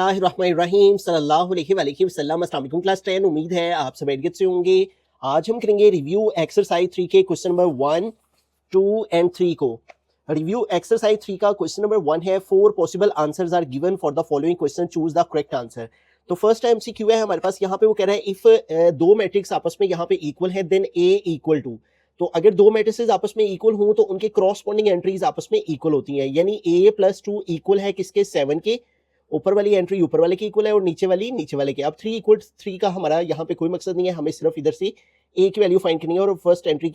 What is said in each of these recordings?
रहीम सल्लल्लाहु अलैहि वसल्लम। अस्सलाम वालेकुम क्लास 10। उम्मीद है आप सब खैरियत से होंगे। आज हम करेंगे रिव्यू एक्सरसाइज 3 के क्वेश्चन नंबर 1, 2 एंड 3 को। रिव्यू एक्सरसाइज 3 का क्वेश्चन नंबर 1 है 4 possible answers are given for the following question, choose the correct answer. तो फर्स्ट एमसीक्यू है हमारे पास। यहाँ पे वो कह रहा है इफ दो मैट्रिक्स आपस में यहाँ पे इक्वल है देन ए इक्वल टू। तो अगर दो मैट्रिसेस आपस में इक्वल हों तो उनके क्रॉसपोंडिंग एंट्रीज आपस में इक्वल होती हैं, यानी a + 2 इक्वल है किसके, 7 के। ऊपर वाली एंट्री ऊपर वाले के इक्वल है और नीचे वाली नीचे वाले के। अब 3 = 3 का हमारा यहाँ पे कोई मकसद नहीं है, हमें सिर्फ इधर से a की वैल्यू फाइंड करनी है और फर्स्ट एंट्री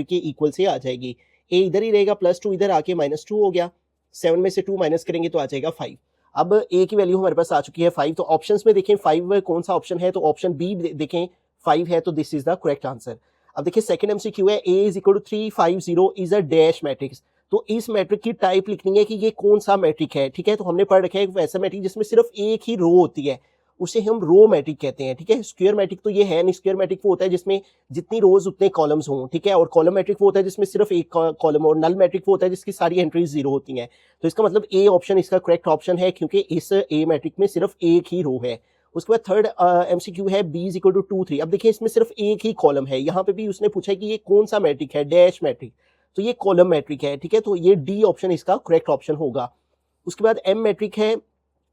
के इक्वल से आ जाएगी। a इधर ही रहेगा, +2 इधर आके -2 हो गया। 7 में से 2 माइनस करेंगे तो आ जाएगा 5। अब a की वैल्यू हमारे पास आ चुकी है 5। तो ऑप्शंस में देखें 5 कौन सा ऑप्शन है, तो ऑप्शन बी देखें 5 है, तो this is the correct answer. अब देखिए सेकंड एमसीक्यू है a = 3 5 0 is a dash matrix. तो इस मैट्रिक की टाइप लिखनी है कि ये कौन सा मैट्रिक है। ठीक है, तो हमने पढ़ रखा है वैसा मैट्रिक जिसमें सिर्फ एक ही रो होती है, उसे हम रो मैट्रिक कहते हैं। ठीक है, स्क्वायर मैट्रिक तो ये है नहीं। स्क्वायर मैट्रिक वो होता है जिसमें जितनी रोज उतने कॉलम्स हों। ठीक है, और कॉलम मैट्रिक वो होता है जिसमें सिर्फ एक कॉलम, और नल मैट्रिक वो होता है जिसकी सारी एंट्रीज 0 होती हैं। तो इसका मतलब ए ऑप्शन इसका करेक्ट ऑप्शन है, क्योंकि इस ए मैट्रिक में सिर्फ एक ही रो है। उसके बाद थर्ड एमसीक्यू है b = 2 3। अब देखिए इसमें सिर्फ एक ही कॉलम है। यहाँ पे भी उसने पूछा है कि ये कौन सा मैट्रिक है, डैश मैट्रिक। तो ये कॉलम मैट्रिक है। ठीक है, तो ये डी ऑप्शन इसका करेक्ट ऑप्शन होगा। उसके बाद एम मैट्रिक है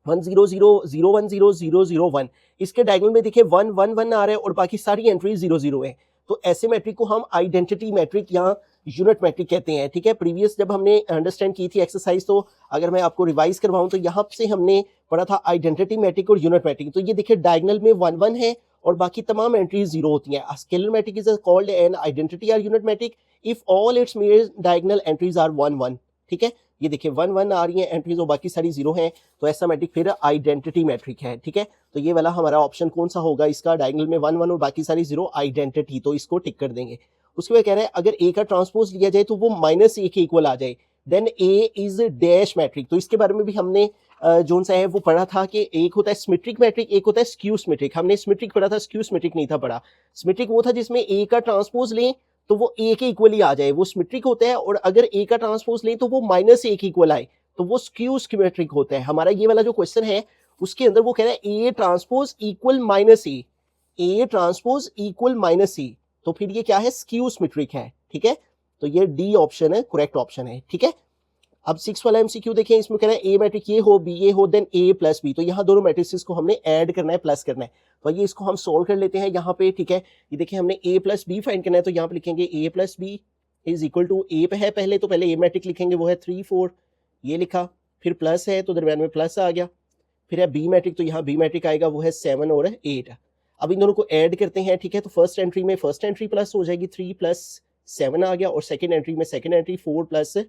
1 0 0 0 1 0 0 0 1। इसके डायगोनल में देखिए 1 1 1 आ रहा है और बाकी सारी एंट्री 0 0 है। तो ऐसे मैट्रिक को हम आइडेंटिटी मैट्रिक या यूनिट मैट्रिक कहते हैं। ठीक है, प्रीवियस जब हमने अंडरस्टैंड की थी एक्सरसाइज, तो अगर मैं आपको रिवाइज करवाऊं तो यहाँ से हमने पढ़ा था आइडेंटिटी मैट्रिक और यूनिट मैट्रिक। तो ये देखिए डायगोनल में 1 1 है और बाकी तमाम एंट्रीज 0 होती हैं। Scalar matrix is called an identity और unit matrix if all its diagonal entries are 1 1। ठीक है, ये देखिए 1 1 आ रही है एंट्रीज और बाकी सारी 0 हैं, तो ऐसा मैट्रिक फिर आइडेंटिटी मैट्रिक है। ठीक है, तो ये वाला हमारा ऑप्शन कौन सा होगा इसका, डायगोनल में 1 1 और बाकी सारी 0 आइडेंटिटी, तो इसको टिक कर देंगे। उसके बाद कह रहा है अगर a का ट्रांसपोज लिया जाए तो वो -a के इक्वल आ जाए, then a is dash matrix. तो इसके बारे में भी हमने जोन सा है वो पढ़ा था कि एक होता है सिमेट्रिक मैट्रिक, एक होता है स्क्यू सिमेट्रिक। हमने सिमेट्रिक पढ़ा था, स्क्यू सिमेट्रिक नहीं था पढ़ा। सिमेट्रिक वो था जिसमें a का ट्रांसपोज लें तो वो a के इक्वल ही आ जाए, वो सिमेट्रिक होता है। और अगर a का ट्रांसपोज लें तो वो -a के इक्वल आए, तो वो स्क्यू सिमेट्रिक होता है। हमारा ये वाला जो क्वेश्चन है उसके अंदर वो कह रहा है a transpose equal -a, a transpose equal -a, तो फिर ये क्या है, स्क्यू सिमेट्रिक है। ठीक है, तो ये डी ऑप्शन है, करेक्ट ऑप्शन है। ठीक है, अब 6 वाला एमसीक्यू देखें। इसमें कह रहा है ए मैट्रिक ये हो बी ये हो देन a + b। तो यहाँ दोनों मैट्रिसेस को हमने ऐड करना है, प्लस करना है। तो ये इसको हम सोल्व कर लेते हैं यहाँ पे। ठीक है, ये देखिए हमने a + b फाइंड करना है, तो यहाँ पे लिखेंगे a + b is equal to a पे है पहले, तो पहले a मैट्रिक लिखेंगे, वो है 3 4, ये लिखा। फिर प्लस है तो दरम्यान में प्लस आ गया। फिर है b मैट्रिक, तो यहाँ b मैट्रिक आएगा, वो है 7 और 8। अब इन दोनों को ऐड करते हैं। ठीक है, तो फर्स्ट एंट्री में फर्स्ट एंट्री प्लस हो जाएगी, 3 + 7 आ गया, और सेकंड एंट्री में सेकंड एंट्री 4 +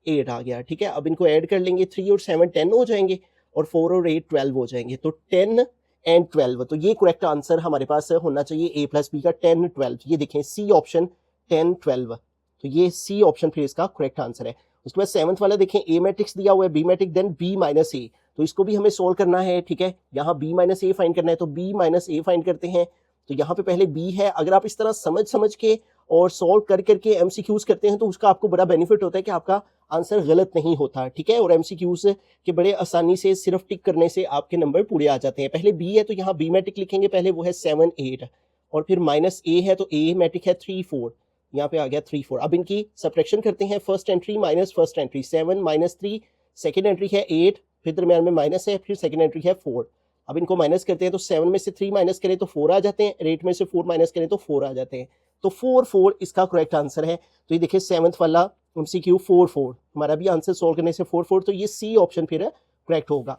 8 आ गया। ठीक है, अब इनको ऐड कर लेंगे, 3 और 7 10 हो जाएंगे और 4 और 8 12 हो जाएंगे, तो 10 एंड 12। तो ये करेक्ट आंसर हमारे पास होना चाहिए a + b का 10 12। ये देखें सी ऑप्शन 10 12, तो ये सी ऑप्शन फिर इसका करेक्ट आंसर है। उसके बाद 7th वाला देखें, a मैट्रिक्स दिया हुआ है, b matrix then b - a, तो इसको भी हमें सोल्व करना है। ठीक है, यहाँ b - a फाइंड करना है, तो b - a फाइंड करते हैं। तो यहाँ पे पहले b है। अगर आप इस तरह समझ के और सॉल्व करके एमसीक्यूज करते हैं तो उसका आपको बड़ा बेनिफिट होता है कि आपका आंसर गलत नहीं होता। ठीक है, और एमसीक्यूज के बड़े आसानी से सिर्फ टिक करने से आपके नंबर पूरे आ जाते हैं। पहले b है तो यहाँ b मैट्रिक लिखेंगे पहले, वो है 7 8, और फिर -a है तो a मैट्रिक है 3 4, यहाँ पे आ गया 3 4। अब इनकी सब्ट्रैक्शन करते हैं, first entry minus first entry 7 -3, second entry है 8, फिर दरम्यान में माइनस है, फिर सेकेंड एंट्री है 4। अब इनको माइनस करते हैं तो 7 में से 3 माइनस करें तो 4 आ जाते हैं, 8 में से 4 माइनस करें तो 4 आ जाते हैं, तो 4 4 इसका करेक्ट आंसर है। तो ये देखिए 7th वाला एमसीक्यू 4 4, हमारा भी आंसर सोल्व करने से 4 4, तो ये सी ऑप्शन फिर करेक्ट होगा।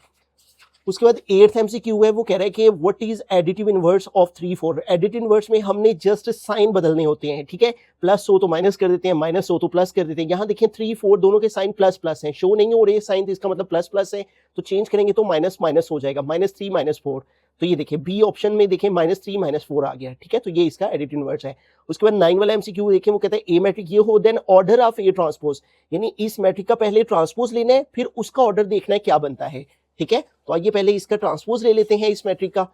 उसके बाद 8th एमसीक्यू है, वो कह रहा है कि what is additive inverse of 3 4। Additive inverse में हमने जस्ट साइन बदलने होते हैं। ठीक है, प्लस हो तो माइनस कर देते हैं, माइनस हो तो प्लस कर देते हैं। यहाँ देखें 3 4 दोनों के साइन प्लस प्लस हैं, शो नहीं हो रहे साइन, तो इसका मतलब प्लस प्लस है, तो चेंज करेंगे तो माइनस माइनस हो जाएगा, -3 -4। तो ये देखिए बी ऑप्शन में देखें -3 -4 आ गया। ठीक है, तो ये इसका एडिटिव इनवर्स है। उसके बाद 9 वाला एमसीक्यू देखें, वो कहता है ए मैट्रिक ये हो then order of A transpose, यानी इस मैट्रिक का पहले ट्रांसपोज लेना है, फिर उसका ऑर्डर देखना है क्या बनता है। ठीक है, तो आइए पहले इसका ट्रांसपोज ले लेते हैं इस मैट्रिक का।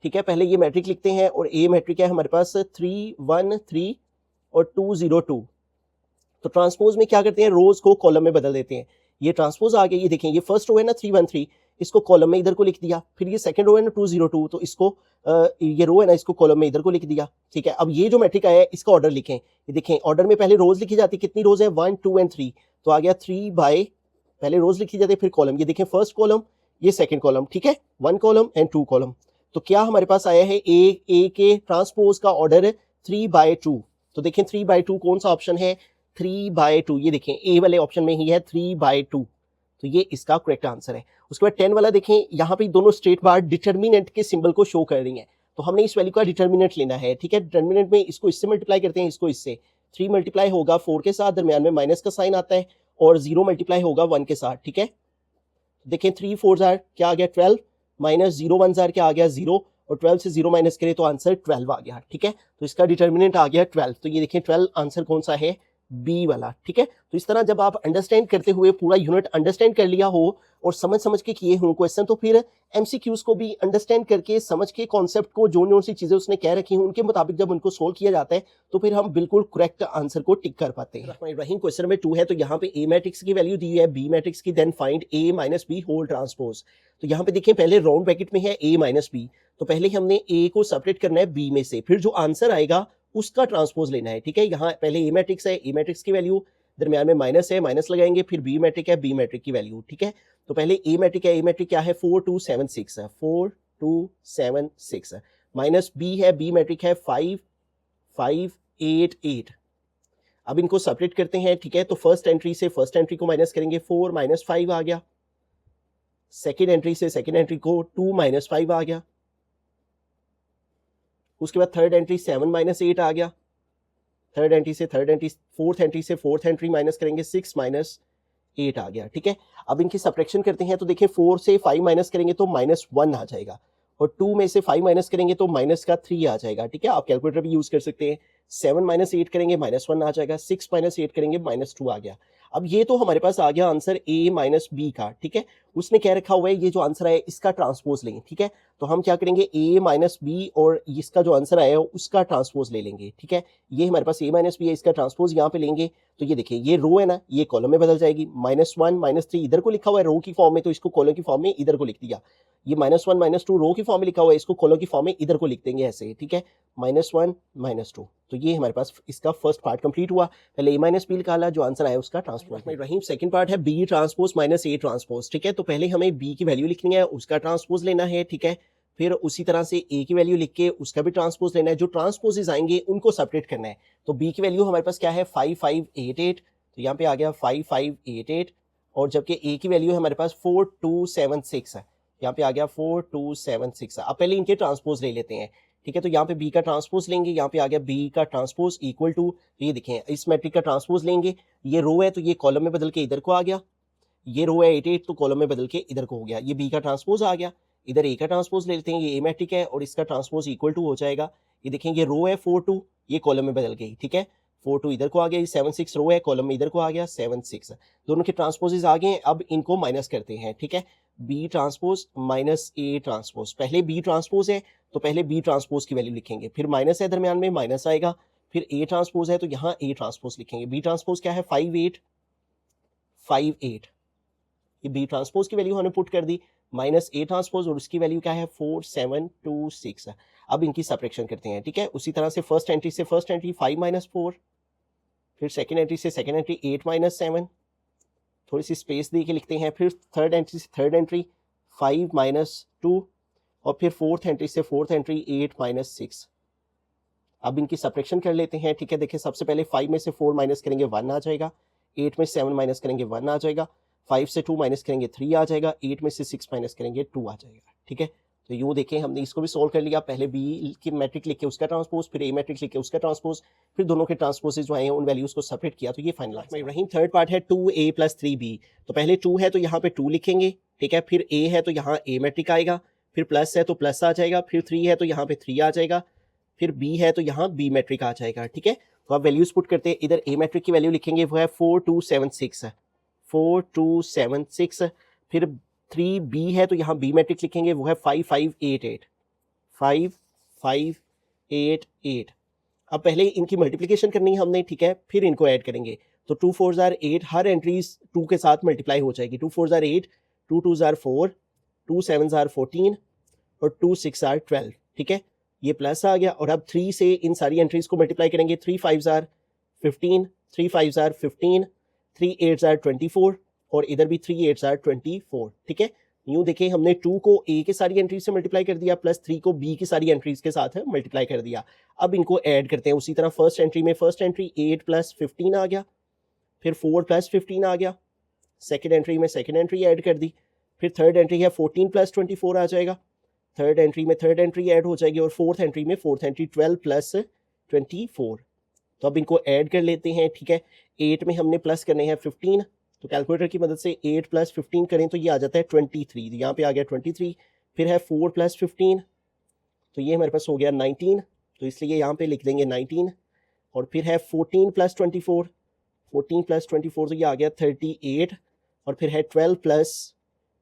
ठीक है, पहले ये मैट्रिक लिखते हैं, और ए मैट्रिक है हमारे पास 3 1 3 और 2 0 2। तो ट्रांसपोज में क्या करते हैं, रोज को कॉलम में बदल देते हैं। ये ट्रांसपोज आ गया, ये देखें ये फर्स्ट रो है ना 3 1 3, इसको कॉलम में इधर को लिख दिया। फिर ये सेकंड रो है ना 202, तो इसको ये रो है ना, इसको कॉलम में इधर को लिख दिया, ठीक है। अब ये जो मैट्रिक आया है इसका ऑर्डर लिखें। ये देखें ऑर्डर में पहले रोज लिखी जाती, कितनी रोज है 1 2 एंड 3, तो आ गया 3 बाय, पहले रोज लिखी जाती है फिर कॉलम। ये देखें फर्स्ट कॉलम, ये सेकंड कॉलम, ठीक है, 1 कॉलम एंड 2 कॉलम। तो क्या हमारे पास आया है ए के ट्रांसपोज का ऑर्डर 3/2। तो देखें 3/2 कौन सा ऑप्शन है, 3/2, ये देखें ए वाले ऑप्शन में ही है 3/2, तो ये इसका करेक्ट आंसर है। उसके बाद 10 वाला देखें, यहाँ पे दोनों स्ट्रेट बार डिटर्मिनेंट के सिंबल को शो कर रही हैं, तो हमने इस वैल्यू का डिटर्मिनेंट लेना है, ठीक है। डिटर्मिनेंट में इसको इससे मल्टीप्लाई करते हैं, इसको इससे, 3 मल्टीप्लाई होगा 4 के साथ, दरमियान में माइनस का साइन आता है, और 0 मल्टीप्लाई होगा 1 के साथ, ठीक है। देखें 3 4 जार क्या आ गया 12, माइनस 0 1 जार क्या आ गया 0, और 12 से 0 माइनस करें तो आंसर 12 आ गया, ठीक है। तो इसका डिटर्मिनेंट आ गया 12, तो ये देखें 12 आंसर कौन सा है, बी वाला, ठीक है। तो इस तरह जब आप अंडरस्टैंड करते हुए पूरा यूनिट अंडरस्टैंड कर लिया हो और समझ के किए हों क्वेश्चन, तो फिर एमसीक्यूज को भी अंडरस्टैंड करके समझ के कॉन्सेप्ट को जो सी चीजें उसने कह रखी हैं उनके मुताबिक जब उनको सोल्व किया जाता है तो फिर हम बिल्कुल करेक्ट आंसर को टिक कर पाते हैं। रहीम क्वेश्चन नंबर 2 है, तो यहाँ पे ए मैट्रिक्स की वैल्यू दी है, बी मैट्रिक्स की, देन फाइंड ए माइनस बी होल ट्रांसपोज। तो यहाँ पे देखिए पहले राउंड ब्रैकेट में है ए माइनस बी, तो पहले हमने ए को सेपरेट करना है बी में से, फिर जो आंसर आएगा उसका ट्रांसपोज लेना है, ठीक है। यहाँ पहले ए मैट्रिक्स है, ए मैट्रिक्स की वैल्यू, दरमियान में माइनस है, माइनस लगाएंगे, फिर बी मैट्रिक है, बी मैट्रिक की वैल्यू, ठीक है। तो पहले ए मैट्रिक है, ए मैट्रिक क्या है 4 2 7 6 है, 4 2 7 6 है, माइनस बी है, बी मैट्रिक है 5 5 8 8। अब इनको सेपरेट करते हैं, ठीक है। तो फर्स्ट एंट्री से फर्स्ट एंट्री को माइनस करेंगे, 4 माइनस 5 आ गया, सेकेंड एंट्री से सेकेंड एंट्री को 2 माइनस 5 आ गया, उसके बाद थर्ड एंट्री 7 माइनस 8 आ गया, थर्ड एंट्री से थर्ड एंट्री, फोर्थ एंट्री से फोर्थ एंट्री माइनस करेंगे 6 माइनस 8 आ गया, ठीक है। अब इनकी सब्ट्रैक्शन करते हैं, तो देखिए 4 से 5 माइनस करेंगे तो -1 आ जाएगा, और 2 में से 5 माइनस करेंगे तो -3 आ जाएगा, ठीक है। आप कैलकुलेटर भी यूज कर सकते हैं। 7 माइनस 8 करेंगे -1 आ जाएगा, 6 माइनस 8 करेंगे -2 आ गया। अब ये तो हमारे पास आ गया आंसर ए माइनस बी का, ठीक है। उसने क्या रखा हुआ है, ये जो आंसर है इसका ट्रांसपोज लेंगे, ठीक है। तो हम क्या करेंगे, ए माइनस बी और इसका जो आंसर आया है उसका ट्रांसपोज ले लेंगे, ठीक है। ये हमारे पास ए माइनस बी है, इसका ट्रांसपोज यहाँ पे लेंगे, तो ये देखिए ये रो है ना, ये कॉलम में बदल जाएगी, -1 -3 इधर को लिखा हुआ है रो की फॉर्म में, तो इसको कॉलम की फॉर्म में इधर को लिख दिया। ये -1 -2 रो की फॉर्म में लिखा हुआ है, इसको कॉलम की फॉर्म में इधर को लिख देंगे ऐसे, ठीक है, -1 -2। तो ये हमारे पास इसका फर्स्ट पार्ट कंप्लीट हुआ। पहले ए माइनस बी निकाला, जो आंसर आया उसका ट्रांसपोज। रहीम सेकंड पार्ट है B transpose minus A transpose, ठीक है। तो पहले हमें बी की वैल्यू लिखनी है, उसका ट्रांसपोज लेना है, ठीक है। फिर उसी तरह से ए की वैल्यू लिख के उसका भी ट्रांसपोज लेना है, जो ट्रांसपोजेज आएंगे उनको सेपरेट करना है। तो बी की वैल्यू हमारे पास क्या है 5588, तो यहाँ पे आ गया 5588, और जबकि ए की वैल्यू है हमारे पास 4276 है, यहाँ पे आ गया 4276 है। अब पहले इनके ट्रांसपोज ले लेते हैं, ठीक है। तो यहाँ पे बी का ट्रांसपोज लेंगे, यहाँ पे आ गया बी का ट्रांसपोज इक्वल टू, ये देखें इस मैट्रिक का ट्रांसपोज लेंगे, ये रो है तो ये कॉलम में बदल के इधर को आ गया, ये रो है 88 तो कॉलम में बदल के इधर को हो गया, ये बी का ट्रांसपोज आ गया, इधर ए का ट्रांसपोज ले लेते हैं, ये ए मैट्रिक है और इसका ट्रांसपोज इक्वल टू हो जाएगा। ये देखें ये रो है 42, ये कॉलम में बदल गई, ठीक है, 42 इधर को आ गया, ये 76 रो है कॉलम में इधर को आ गया 76, दोनों के ट्रांसपोजेज आ गए। अब इनको माइनस करते हैं, ठीक है, B transpose minus A transpose, पहले बी ट्रांसपोज है तो पहले बी ट्रांसपोज की वैल्यू लिखेंगे, फिर माइनस है दरमियान में माइनस आएगा, फिर ए ट्रांसपोज है तो यहाँ ए ट्रांसपोज लिखेंगे। बी ट्रांसपोज क्या है 5858, ये बी ट्रांसपोज की वैल्यू हमने पुट कर दी, माइनस ए ट्रांसपोज और उसकी वैल्यू क्या है 4726। अब इनकी सब्ट्रैक्शन करते हैं, ठीक है। उसी तरह से फर्स्ट एंट्री से फर्स्ट एंट्री 5 - 4, फिर सेकेंड एंट्री से सेकेंड एंट्री 8 - 7, थोड़ी सी स्पेस दे के लिखते हैं, फिर थर्ड एंट्री से थर्ड एंट्री 5 - 2, और फिर फोर्थ एंट्री से फोर्थ एंट्री 8 - 6। अब इनकी सब्ट्रैक्शन कर लेते हैं, ठीक है। देखिए सबसे पहले 5 में से 4 माइनस करेंगे 1 आ जाएगा, 8 में 7 माइनस करेंगे 1 आ जाएगा, 5 से 2 माइनस करेंगे 3 आ जाएगा, 8 में से 6 माइनस करेंगे 2 आ जाएगा, ठीक है। तो यूँ देखें हमने इसको भी सोल्व कर लिया, पहले बी की मैट्रिक लिख के उसका ट्रांसपोज, फिर ए मैट्रिक लिख के उसका ट्रांसपोज, फिर दोनों के ट्रांसपोजेज जो आए हैं उन वैल्यूज को सेपरेट किया, तो ये फाइनल रहीम। थर्ड पार्ट है 2a + 3b, तो पहले 2 है तो यहाँ पे 2 लिखेंगे, ठीक है, फिर a है तो यहाँ a मैट्रिक आएगा, फिर प्लस है तो प्लस आ जाएगा, फिर 3 है तो यहाँ पे 3 आ जाएगा, फिर b है तो यहाँ b मैट्रिक आ जाएगा, ठीक है। तो आप वैल्यूज पुट करते हैं, इधर a मैट्रिक की वैल्यू लिखेंगे वो है 4276 है, 4276, फिर 3b है तो यहाँ b मैट्रिक लिखेंगे वो है 5588, 5588। अब पहले इनकी मल्टीप्लिकेशन करनी है हमने, ठीक है, फिर इनको ऐड करेंगे, तो 2 4 * 8, हर एंट्रीज 2 के साथ मल्टीप्लाई हो जाएगी, 2 4 * 8, 2 2 * 4, 2 7 आर 14 और 2 6 आर 12, ठीक है, ये प्लस आ गया। और अब 3 से इन सारी एंट्रीज को मल्टीप्लाई करेंगे, 3 5 आर 15, 3 5 आर 15, 3 8 आर 24 और इधर भी 3 8 आर 24, ठीक है। यूं देखें, हमने 2 को ए के सारी एंट्रीज से मल्टीप्लाई कर दिया प्लस 3 को बी की सारी एंट्रीज के साथ मल्टीप्लाई कर दिया। अब इनको ऐड करते हैं उसी तरह। फर्स्ट एंट्री में फर्स्ट एंट्री 8 प्लस 15 आ गया, फिर 4 प्लस 15 आ गया। सेकेंड एंट्री में सेकेंड एंट्री ऐड कर दी, फिर थर्ड एंट्री है 14 प्लस 24 आ जाएगा, थर्ड एंट्री में थर्ड एंट्री ऐड हो जाएगी और फोर्थ एंट्री में फोर्थ एंट्री 12 प्लस 24। तो अब इनको ऐड कर लेते हैं, ठीक है। 8 में हमने प्लस करने हैं 15, तो कैलकुलेटर की मदद से 8 प्लस 15 करें तो ये आ जाता है 23, तो यहाँ पे आ गया 23। फिर है 4 प्लस 15, तो ये हमारे पास हो गया 19, तो इसलिए यहाँ पे लिख देंगे 19। और फिर है 14 प्लस 24, 14 प्लस 24 तो ये आ गया 38। और फिर है 12 प्लस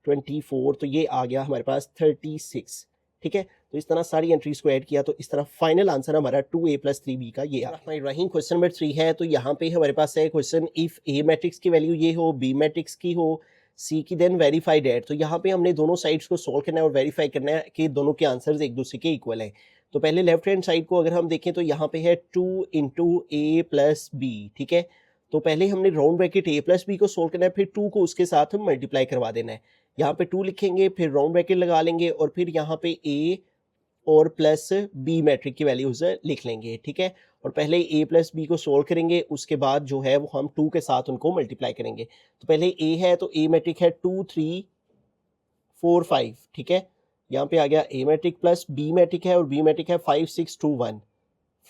24, तो ये आ गया हमारे पास 36, ठीक है। तो इस तरह सारी एंट्रीज को ऐड किया, तो इस तरह फाइनल आंसर हमारा 2a प्लस 3b का ये आ रही। क्वेश्चन नंबर 3 है, तो यहाँ पे हमारे पास है क्वेश्चन, इफ a मैट्रिक्स की वैल्यू ये हो, b मैट्रिक्स की हो, c की, देन वेरीफाई दैट। तो यहाँ पे हमने दोनों साइड्स को सोल्व करना है और वेरीफाई करना है कि दोनों के आंसर्स एक दूसरे के इक्वल हैं। तो पहले लेफ्ट हैंड साइड को अगर हम देखें तो यहाँ पे है 2 इंटू a प्लस b, ठीक है। तो पहले हमने round bracket a plus b को सोल्व करना है, फिर 2 को उसके साथ हम मल्टीप्लाई करवा देना है। यहाँ पे 2 लिखेंगे, फिर राउंड ब्रैकेट लगा लेंगे और फिर यहाँ पे a और प्लस b मैट्रिक की वैल्यूज लिख लेंगे, ठीक है। और पहले a प्लस b को सोल्व करेंगे, उसके बाद जो है वो हम 2 के साथ उनको मल्टीप्लाई करेंगे। तो पहले a है, तो a मैट्रिक है 2 3 4 5, ठीक है। यहाँ पे आ गया a matrix plus b matrix है और b मैट्रिक है 5 6 2 1,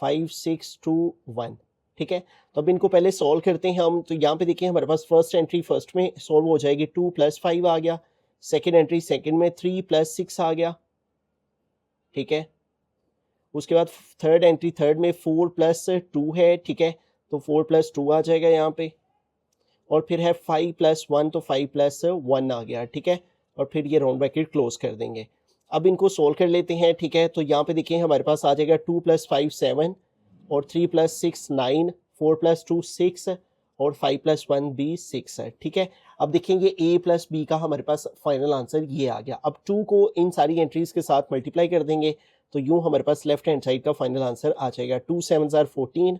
5 6 2 1, ठीक है। तो अब इनको पहले सॉल्व करते हैं हम। तो यहाँ पे देखिए हमारे पास फर्स्ट एंट्री फर्स्ट में सॉल्व हो जाएगी, 2 प्लस 5 आ गया। सेकेंड एंट्री सेकेंड में 3 प्लस 6 आ गया, ठीक है। उसके बाद थर्ड एंट्री थर्ड में 4 प्लस 2 है, ठीक है, तो 4 प्लस 2 आ जाएगा यहाँ पे। और फिर है 5 प्लस 1, तो 5 प्लस 1 आ गया, ठीक है। और फिर ये राउंड ब्रैकेट क्लोज कर देंगे। अब इनको सोल्व कर लेते हैं, ठीक है। तो यहाँ पे देखिए हमारे पास आ जाएगा 2 प्लस 5 7 और 3 प्लस 6 9, 4 प्लस 2 6 और 5 प्लस 1 भी 6 है, ठीक है। अब देखेंगे a प्लस b का हमारे पास फाइनल आंसर ये आ गया। अब 2 को इन सारी एंट्रीज के साथ मल्टीप्लाई कर देंगे, तो यूं हमारे पास लेफ्ट हैंड साइड का फाइनल आंसर आ जाएगा। 2 7 आर 14,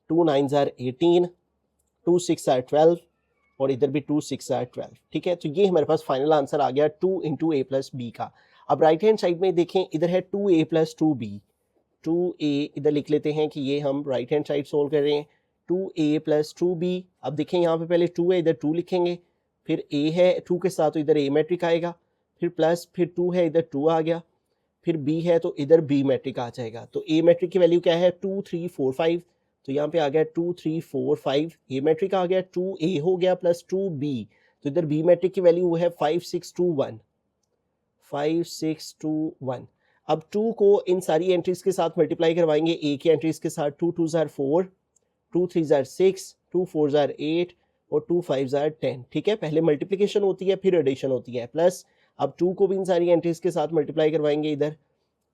2 9 आर 18, 2 6 आर 12 और इधर भी 2 6 आर 12, ठीक है। तो ये हमारे पास फाइनल आंसर आ गया 2 इंटू a प्लस b का। अब राइट हैंड साइड में देखें, इधर है 2a प्लस 2b, 2a इधर लिख लेते हैं कि ये हम राइट हैंड साइड सोल्व कर रहे हैं, 2a प्लस 2b। अब देखें यहाँ पे पहले 2 है, इधर 2 लिखेंगे, फिर a है 2 के साथ तो इधर a मैट्रिक आएगा, फिर प्लस फिर 2 है, इधर 2 आ गया, फिर b है तो इधर b मैट्रिक आ जाएगा। तो a मैट्रिक की वैल्यू क्या है 2 3 4 5, तो यहाँ पे आ गया 2 3 4 5, a मैट्रिक आ गया 2a हो गया प्लस 2b, तो इधर b मैट्रिक की वैल्यू है 5 6 2 1, 5 6 2 1। अब 2 को इन सारी एंट्रीज के साथ मल्टीप्लाई करवाएंगे, a की एंट्रीज के साथ, 2 2 जार 4, 2 3 जार 6, 2 4 जार 8 और 2 5 जार 10, ठीक है। पहले मल्टीप्लिकेशन होती है फिर एडिशन होती है, प्लस अब 2 को भी इन सारी एंट्रीज के साथ मल्टीप्लाई करवाएंगे, इधर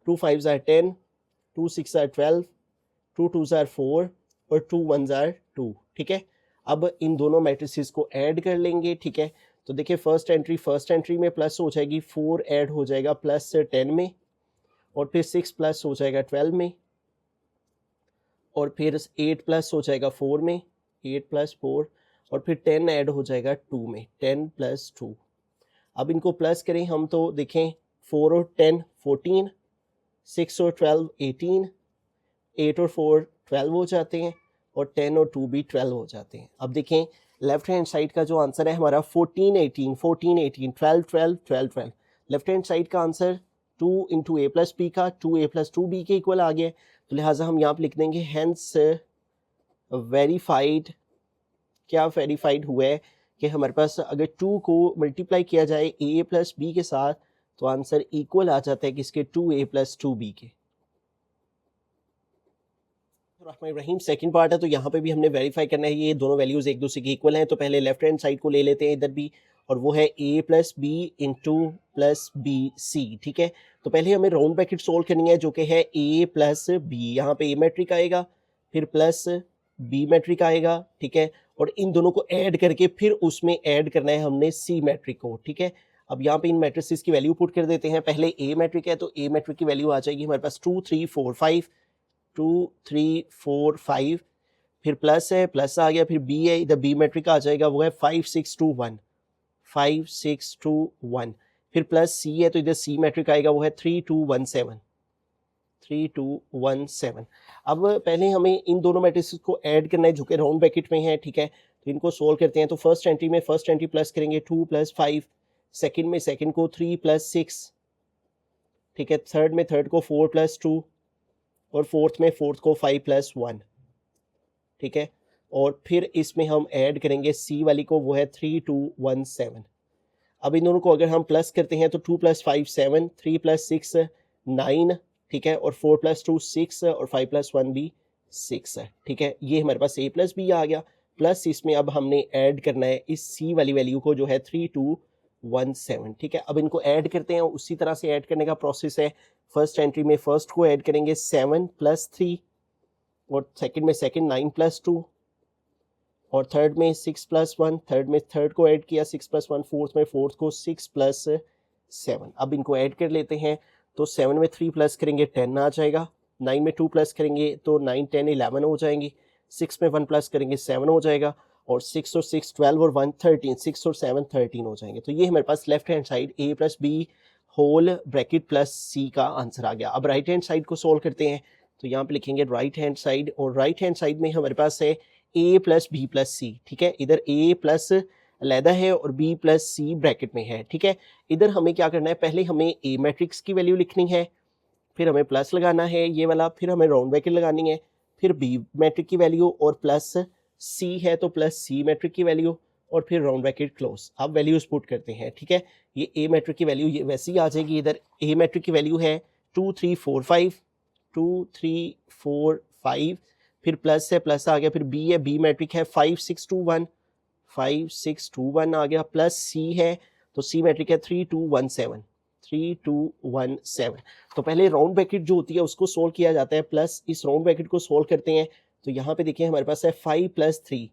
2 5 जार 10, 2 6 जार 12, 2 2 जार 4 और 2 1 जार 2, ठीक है। अब इन दोनों मैट्रिसेस को ऐड कर लेंगे, ठीक है। तो देखिए फर्स्ट एंट्री में प्लस हो जाएगी, 4 ऐड हो जाएगा प्लस 10 में, और फिर 6 प्लस हो जाएगा 12 में, और फिर 8 प्लस हो जाएगा 4 में, 8 प्लस 4, और फिर 10 ऐड हो जाएगा 2 में, 10 प्लस 2। अब इनको प्लस करें हम तो देखें 4 और 10 14, 6 और 12 18, 8 और 4 12 हो जाते हैं, और 10 और 2 भी 12 हो जाते हैं। अब देखें लेफ्ट हैंड साइड का जो आंसर है हमारा 14 18, 14 18, 12 12, 12 12। लेफ्ट हैंड साइड का answer 2 into a plus b का 2a प्लस 2b के इक्वल आ गया। तो लिहाजा हम यहाँ पे लिख देंगे हैंस वेरीफाइड। क्या वेरीफाइड हुआ है कि हमारे पास अगर 2 को मल्टीप्लाई किया जाए a प्लस b के साथ तो आंसर इक्वल आ जाता है किसके, 2a प्लस 2b के। रहीम सेकंड पार्ट है, तो यहाँ पे भी हमने वेरीफाई करना है ये दोनों वैल्यूज एक दूसरे के इक्वल हैं। तो पहले लेफ्ट हैंड साइड को ले लेते हैं इधर भी, और वो है a plus B into plus B C, ठीक है। तो पहले हमें राउंड ब्रैकेट सोल्व करनी है जो कि है a प्लस बी, यहाँ पे a मैट्रिक आएगा, फिर प्लस b मैट्रिक आएगा, ठीक है। और इन दोनों को ऐड करके फिर उसमें ऐड करना है हमने c मैट्रिक को, ठीक है। अब यहाँ पे इन मैट्रिसेस की वैल्यू पुट कर देते हैं। पहले ए मैट्रिक है तो ए मैट्रिक की वैल्यू आ जाएगी हमारे पास 2 3 4 5, 2 3 4 5, फिर प्लस है, प्लस आ गया, फिर बी है, इधर बी मैट्रिक आ जाएगा, वो है 5 6 2 1, 5 6 2 1, फिर प्लस सी है तो इधर सी मैट्रिक आएगा, वो है 3 2 1 7, 3 2 1 7। अब पहले हमें इन दोनों मैट्रिसेस को ऐड करना है जो कि राउंड ब्रैकेट में है, ठीक है। तो इनको सोल्व करते हैं। तो फर्स्ट एंट्री में फर्स्ट एंट्री प्लस करेंगे 2 + 5, सेकंड में सेकंड को 3 + 6, ठीक है। थर्ड में थर्ड को 4 + 2, और फोर्थ में फोर्थ को 5 + 1, ठीक है। और फिर इसमें हम ऐड करेंगे सी वाली को, वो है 3 2 1 7। अब इन दोनों को अगर हम प्लस करते हैं तो 2 + 5 7, 3 + 6 9, ठीक है, और 4 + 2 6, और 5 + 1 भी 6 है, ठीक है। ये हमारे पास a + b आ गया। प्लस इसमें अब हमने ऐड करना है इस c वाली वैल्यू को, जो है 3 2 1 7, ठीक है। अब इनको ऐड करते हैं, उसी तरह से ऐड करने का प्रोसेस है। फर्स्ट एंट्री में फर्स्ट को ऐड करेंगे 7 + 3, और सेकंड में सेकंड 9 + 2, और थर्ड में 6 + 1, थर्ड में थर्ड को ऐड किया 6 + 1, फोर्थ में फोर्थ को 6 + 7। अब इनको ऐड कर लेते हैं। तो 7 में 3 प्लस करेंगे 10 आ जाएगा, 9 में 2 प्लस करेंगे तो 9 10 11 हो जाएंगी, 6 में 1 प्लस करेंगे 7 हो जाएगा, और 6 और 6 12 और 1 13, 6 और 7 13 हो जाएंगे। तो ये हमारे पास left hand side a + b whole bracket plus c का आंसर आ गया। अब राइट हैंड साइड को सोल्व करते हैं। तो यहाँ पे लिखेंगे राइट हैंड साइड, और राइट हैंड साइड में हमारे पास है a + b + c, ठीक है। इधर a प्लस अलहदा है और b + c ब्रैकेट में है, ठीक है। इधर हमें क्या करना है, पहले हमें a मैट्रिक्स की वैल्यू लिखनी है, फिर हमें प्लस लगाना है ये वाला, फिर हमें राउंड ब्रैकेट लगानी है, फिर b मैट्रिक की वैल्यू, और प्लस c है तो प्लस c मैट्रिक की वैल्यू, और फिर राउंड ब्रैकेट क्लोज। अब वैल्यूज पुट करते हैं, ठीक है। ये a मैट्रिक की वैल्यू ये वैसे ही आ जाएगी। इधर a मैट्रिक की वैल्यू है 2 3 4 5, 2 3 4 5, फिर प्लस है, प्लस आ गया, फिर b है, b मैट्रिक है 5 6 2 1, 5 6 2 1 आ गया, प्लस c है तो c मैट्रिक है 3 2 1 7, 3 2 1 7। तो पहले राउंड ब्रैकेट जो होती है उसको सोल्व किया जाता है, प्लस इस राउंड ब्रैकेट को सोल्व करते हैं। तो यहाँ पे देखिए हमारे पास है 5 + 3,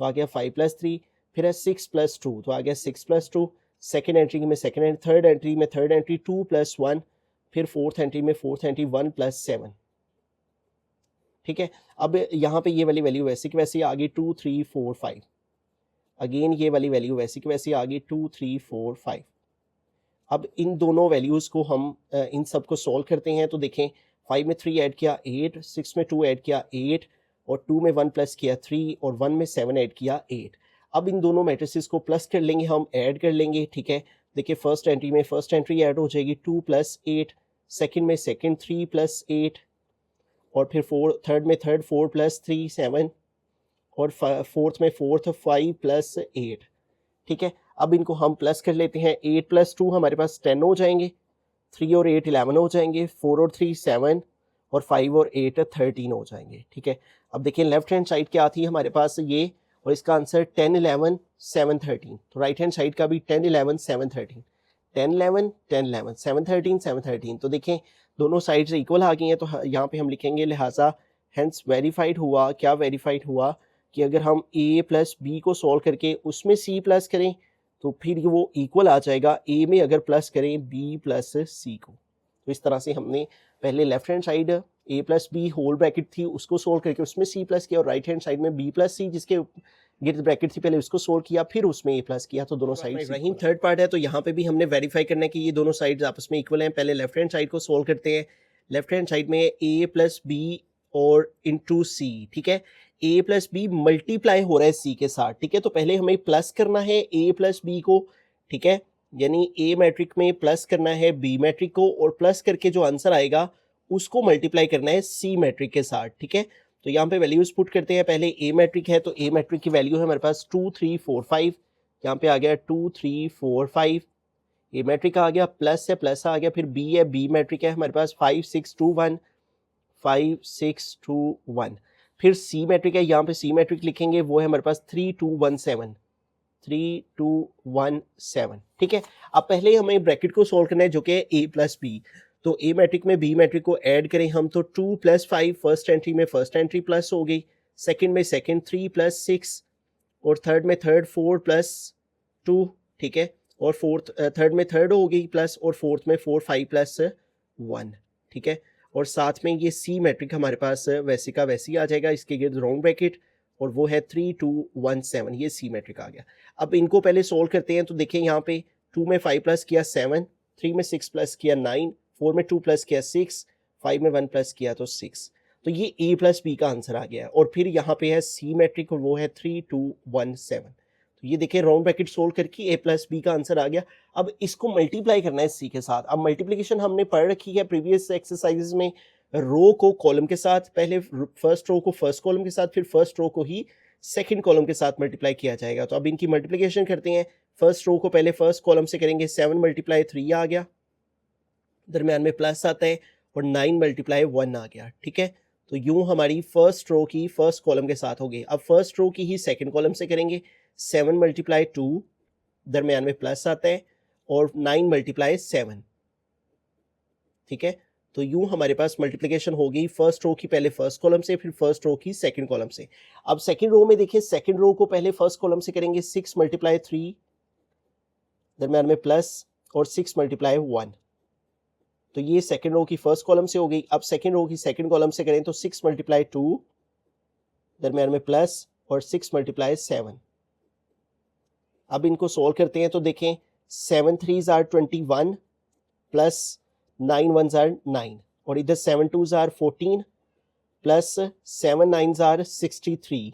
तो आ गया 5 + 3, फिर है 6 + 2, तो आ गया 6 + 2, सेकेंड एंट्री में सेकेंड, थर्ड एंट्री में थर्ड एंट्री 2 + 1, फिर फोर्थ एंट्री में फोर्थ एंट्री 1 + 7, ठीक है। अब यहाँ पे ये वाली वैल्यू वैसे की वैसे आ गई 2 3 4 5, अगेन ये वाली वैल्यू वैसे की वैसे आ गई 2 3 4 5। अब इन दोनों वैल्यूज़ को हम इन सब को सॉल्व करते हैं। तो देखें 5 में 3 ऐड किया 8, 6 में 2 ऐड किया 8, और 2 में 1 प्लस किया 3, और 1 में 7 ऐड किया 8। अब इन दोनों मैट्रिसेस को प्लस कर लेंगे, हम ऐड कर लेंगे, ठीक है। देखिए फर्स्ट एंट्री में फर्स्ट एंट्री ऐड हो जाएगी 2 + 8, सेकंड में सेकंड 3 + 8, और फिर थर्ड में थर्ड 4 + 3 7, और फोर्थ में फोर्थ 5 + 8, ठीक है। अब इनको हम प्लस कर लेते हैं। 8 + 2 हमारे पास 10 हो जाएंगे, 3 और 8 11 हो जाएंगे, 4 और 3 7, और 5 और 8 13 हो जाएंगे, ठीक है। अब देखिए लेफ्ट हैंड साइड क्या थी हमारे पास ये, और इसका आंसर 10 11 7 13। तो राइट हैंड साइड का भी 10 11 7 13, 10 11 10 11 7 13 7 13। तो देखें दोनों साइड से इक्वल आ गई हैं। तो यहाँ पे हम लिखेंगे लिहाजा हेंस वेरीफाइड हुआ। क्या वेरीफाइड हुआ कि अगर हम a + b को सॉल्व करके उसमें c प्लस करें तो फिर वो इक्वल आ जाएगा a में अगर प्लस करें b + c को। तो इस तरह से हमने पहले left hand side a + b whole bracket थी उसको सोल्व करके उसमें c प्लस किया, और राइट हैंड साइड में b + c जिसके गिर्द ब्रैकेट थी पहले उसको सोल्व किया, फिर उसमें a प्लस किया। तो दोनों साइड रहीम थर्ड पार्ट है। तो यहाँ पे भी हमने वेरीफाई करना है कि ये दोनों साइड्स आपस में इक्वल हैं। पहले लेफ्ट हैंड साइड को सोल्व करते हैं। लेफ्ट हैंड साइड में a + b और इंटू c, ठीक है। a + b मल्टीप्लाई हो रहा है c के साथ, ठीक है। तो पहले हमें प्लस करना है a + b को, ठीक है, यानी a मैट्रिक में प्लस करना है b मैट्रिक को, और प्लस करके जो आंसर आएगा उसको मल्टीप्लाई करना है c मैट्रिक के साथ, ठीक है। तो यहाँ पे वैल्यूज पुट करते हैं। पहले a मैट्रिक है तो a मैट्रिक की वैल्यू है हमारे पास 2 3 4 5, यहाँ पे आ गया 2 3 4 5, a मैट्रिक आ गया, प्लस है प्लस आ गया, फिर b है, b मैट्रिक है हमारे पास 5 6 2 1, 5 6 2 1, फिर सी मैट्रिक है, यहाँ पे सी मैट्रिक लिखेंगे, वो है हमारे पास 3 2 1 7, 3 2 1 7, ठीक है। अब पहले हमें ब्रैकेट को सोल्व करना है जो कि a + b। तो a मैट्रिक में b मैट्रिक को ऐड करें हम तो 2 + 5, फर्स्ट एंट्री में फर्स्ट एंट्री प्लस हो गई, सेकंड में सेकंड 3 + 6, और थर्ड में थर्ड 4 + 2, ठीक है। और फोर्थ थर्ड में थर्ड हो गई प्लस, और फोर्थ में 4 5 प्लस 1, ठीक है। और साथ में ये सी मैट्रिक हमारे पास वैसे का वैसे ही आ जाएगा, इसके गिर्द राउंड ब्रैकेट, और वो है 3 2 1 7, ये सी मैट्रिक आ गया। अब इनको पहले सोल्व करते हैं, तो देखें यहाँ पे 2 में 5 प्लस किया 7, 3 में 6 प्लस किया 9, 4 में 2 प्लस किया 6, 5 में 1 प्लस किया तो 6, तो ये ए प्लस बी का आंसर आ गया है। और फिर यहाँ पे है सी मैट्रिक, और वो है 3 2 1 7, तो ये देखें राउंड ब्रैकेट सोल्व करके ए प्लस बी का आंसर आ गया। अब इसको मल्टीप्लाई करना है सी के साथ। अब मल्टीप्लिकेशन हमने पढ़ रखी है प्रीवियस एक्सरसाइजेस में, रो को कॉलम के साथ, पहले फर्स्ट रो को फर्स्ट कॉलम के साथ, फिर फर्स्ट रो को ही सेकंड कॉलम के साथ मल्टीप्लाई किया जाएगा। तो अब इनकी मल्टीप्लिकेशन करते हैं। फर्स्ट रो को पहले फर्स्ट कॉलम से करेंगे, 7 मल्टीप्लाई 3 आ गया, दरम्यान में प्लस आता है, और 9 मल्टीप्लाई 1 आ गया, ठीक है। तो यूं हमारी फर्स्ट रो की फर्स्ट कॉलम के साथ हो गई। अब फर्स्ट रो की ही सेकंड कॉलम से करेंगे, 7 मल्टीप्लाई 2, दरम्यान में प्लस आता है, और 9 मल्टीप्लाई 7, ठीक है। तो यूं हमारे पास मल्टीप्लिकेशन हो गई फर्स्ट रो की पहले फर्स्ट कॉलम से, फिर फर्स्ट रो की सेकंड कॉलम से। अब सेकंड रो में देखिए, सेकंड रो को पहले फर्स्ट कॉलम से करेंगे, 6 मल्टीप्लाई 3, दरम्यान में प्लस, और 6 मल्टीप्लाई 1, तो ये सेकंड रो की फर्स्ट कॉलम से हो गई। अब सेकंड रो की सेकंड कॉलम से करें तो 6 मल्टीप्लाई 2, दरम्यान में प्लस, और 6 मल्टीप्लाई 7। अब इनको सोल्व करते हैं, तो देखें 7 3s are 21 plus 9 1s are 9, और इधर 7 2s are 14 plus 7 9s are 63,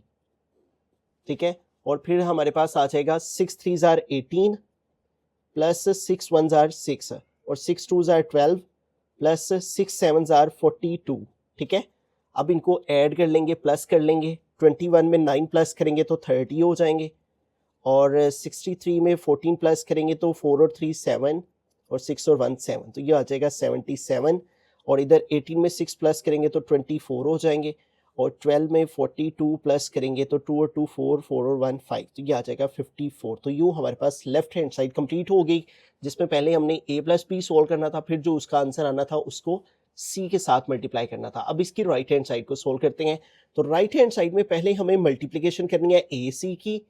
ठीक है। और फिर हमारे पास आ जाएगा 6 3s are 18 plus 6 1s are 6, और 6 2s are 12 plus 6 7s are 42, ठीक है। अब इनको ऐड कर लेंगे, प्लस कर लेंगे, 21 में 9 प्लस करेंगे तो 30 हो जाएंगे, और 63 में 14 प्लस करेंगे तो 4 और 3 7, और 6 और 1 7, तो ये आ जाएगा 77। और इधर 18 में 6 प्लस करेंगे तो 24 हो जाएंगे, और 12 में 42 प्लस करेंगे तो 2 और 2 4, 4 और 1 5, तो ये आ जाएगा 54। तो यूँ हमारे पास लेफ्ट हैंड साइड कंप्लीट हो गई, जिसमें पहले हमने ए प्लस बी सोल्व करना था, फिर जो उसका आंसर आना था उसको सी के साथ मल्टीप्लाई करना था। अब इसकी राइट हैंड साइड को सोल्व करते हैं। तो राइट हैंड साइड में पहले हमें मल्टीप्लिकेशन करनी है ए सी की,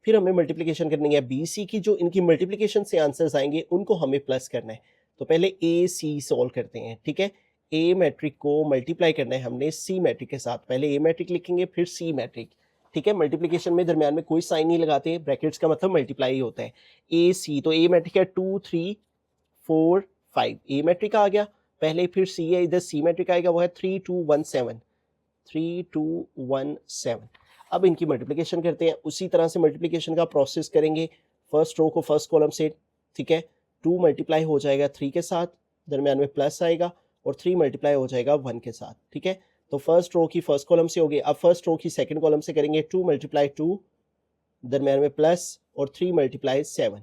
फिर हमें मल्टीप्लिकेशन करनी है बी सी की। जो इनकी मल्टीप्लिकेशन से आंसर्स आएंगे उनको हमें प्लस करना है। तो पहले ए सी सोल्व करते हैं, ठीक है। ए मैट्रिक को मल्टीप्लाई करना है हमने सी मैट्रिक के साथ। पहले ए मैट्रिक लिखेंगे, फिर सी मैट्रिक, ठीक है। मल्टीप्लिकेशन में दरमियान में कोई साइन नहीं लगाते, ब्रैकेट्स का मतलब मल्टीप्लाई होता है। ए सी, तो ए मैट्रिक है 2 3 4 5, ए मैट्रिक आ गया पहले, फिर सी है, इधर सी मैट्रिक आएगा, वो है 3 2 1 7, 3 2 1 7। अब इनकी मल्टीप्लिकेशन करते हैं, उसी तरह से मल्टीप्लिकेशन का प्रोसेस करेंगे। फर्स्ट रो को फर्स्ट कॉलम से, ठीक है, 2 मल्टीप्लाई हो जाएगा 3 के साथ, दरमियान में प्लस आएगा, और 3 मल्टीप्लाई हो जाएगा 1 के साथ, ठीक है। तो फर्स्ट रो की फर्स्ट कॉलम से हो गई। अब फर्स्ट रो की सेकंड कॉलम से करेंगे, 2 मल्टीप्लाई 2, दरमियान में प्लस, और 3 मल्टीप्लाई 7,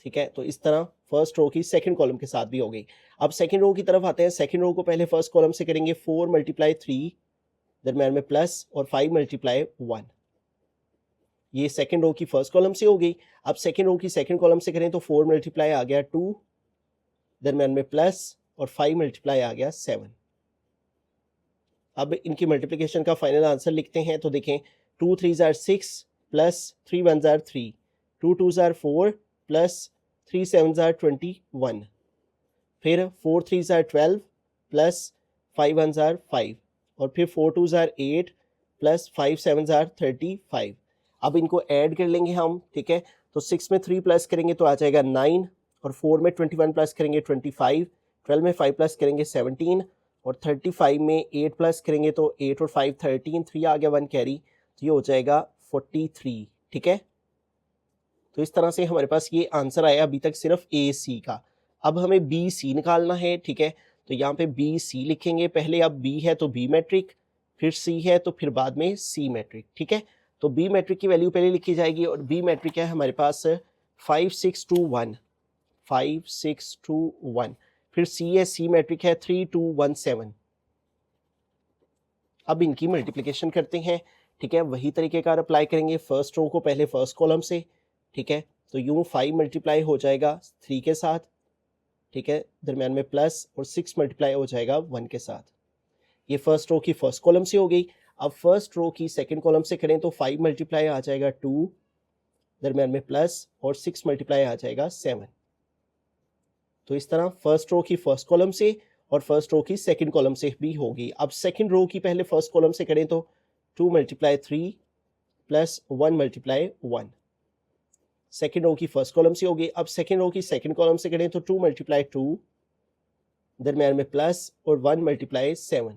ठीक है। तो इस तरह फर्स्ट रो की सेकंड कॉलम के साथ भी हो गई। अब सेकंड रो की तरफ आते हैं। सेकंड रो को पहले फर्स्ट कॉलम से करेंगे, 4 मल्टीप्लाई 3, दरमियान में प्लस, और 5 मल्टीप्लाई 1, ये सेकंड रो की फर्स्ट कॉलम से हो गई। अब सेकंड रो की सेकंड कॉलम से करें तो 4 मल्टीप्लाई आ गया 2, दरमियान में प्लस, और 5 मल्टीप्लाई आ गया 7। अब इनकी मल्टीप्लिकेशन का फाइनल आंसर लिखते हैं। तो देखें 2 3s are 6 plus 3 1s are 3, 2 2s are 4 plus 3 7s are 21, फिर 4 3s are 12 plus 5 1s are 5, और फिर 4 2s are 8 plus 5 7s are 35। अब इनको ऐड कर लेंगे हम, ठीक है। तो 6 में 3 प्लस करेंगे तो आ जाएगा 9, और 4 में 21 प्लस करेंगे 25, 12 में 5 प्लस करेंगे 17, और 35 में 8 प्लस करेंगे तो 8 और 5 13, 3 आ गया 1 कैरी, तो ये हो जाएगा 43, ठीक है। तो इस तरह से हमारे पास ये आंसर आया अभी तक सिर्फ ए सी का। अब हमें बी सी निकालना है, ठीक है। तो यहाँ पे बी सी लिखेंगे पहले। अब बी है तो बी मैट्रिक, फिर सी है तो फिर बाद में सी मैट्रिक, ठीक है। तो बी मैट्रिक की वैल्यू पहले लिखी जाएगी, और बी मैट्रिक है हमारे पास 5 6 2 1, 5 6 2 1, फिर सी है, सी मैट्रिक है 3 2 1 7। अब इनकी मल्टीप्लिकेशन करते हैं, ठीक है। वही तरीकेकार अप्लाई करेंगे। फर्स्ट रो को पहले फर्स्ट कॉलम से, ठीक है। तो यूं 5 मल्टीप्लाई हो जाएगा 3 के साथ, ठीक है, दरमियान में प्लस, और 6 मल्टीप्लाई हो जाएगा 1 के साथ। ये फर्स्ट रो की फर्स्ट कॉलम से हो गई। अब फर्स्ट रो की सेकंड कॉलम से करें तो 5 मल्टीप्लाई आ जाएगा 2, दरमियान में प्लस, और 6 मल्टीप्लाई आ जाएगा 7। तो इस तरह फर्स्ट रो की फर्स्ट कॉलम से और फर्स्ट रो की सेकंड कॉलम से भी होगी। अब सेकंड रो की पहले फर्स्ट कॉलम से करें तो 2 multiply 3 plus 1 multiply 1, second row की फर्स्ट कॉलम से होगी। अब सेकंड रो की सेकंड कॉलम से करें तो 2 मल्टीप्लाई 2, दरमियान में प्लस, और 1 मल्टीप्लाई 7।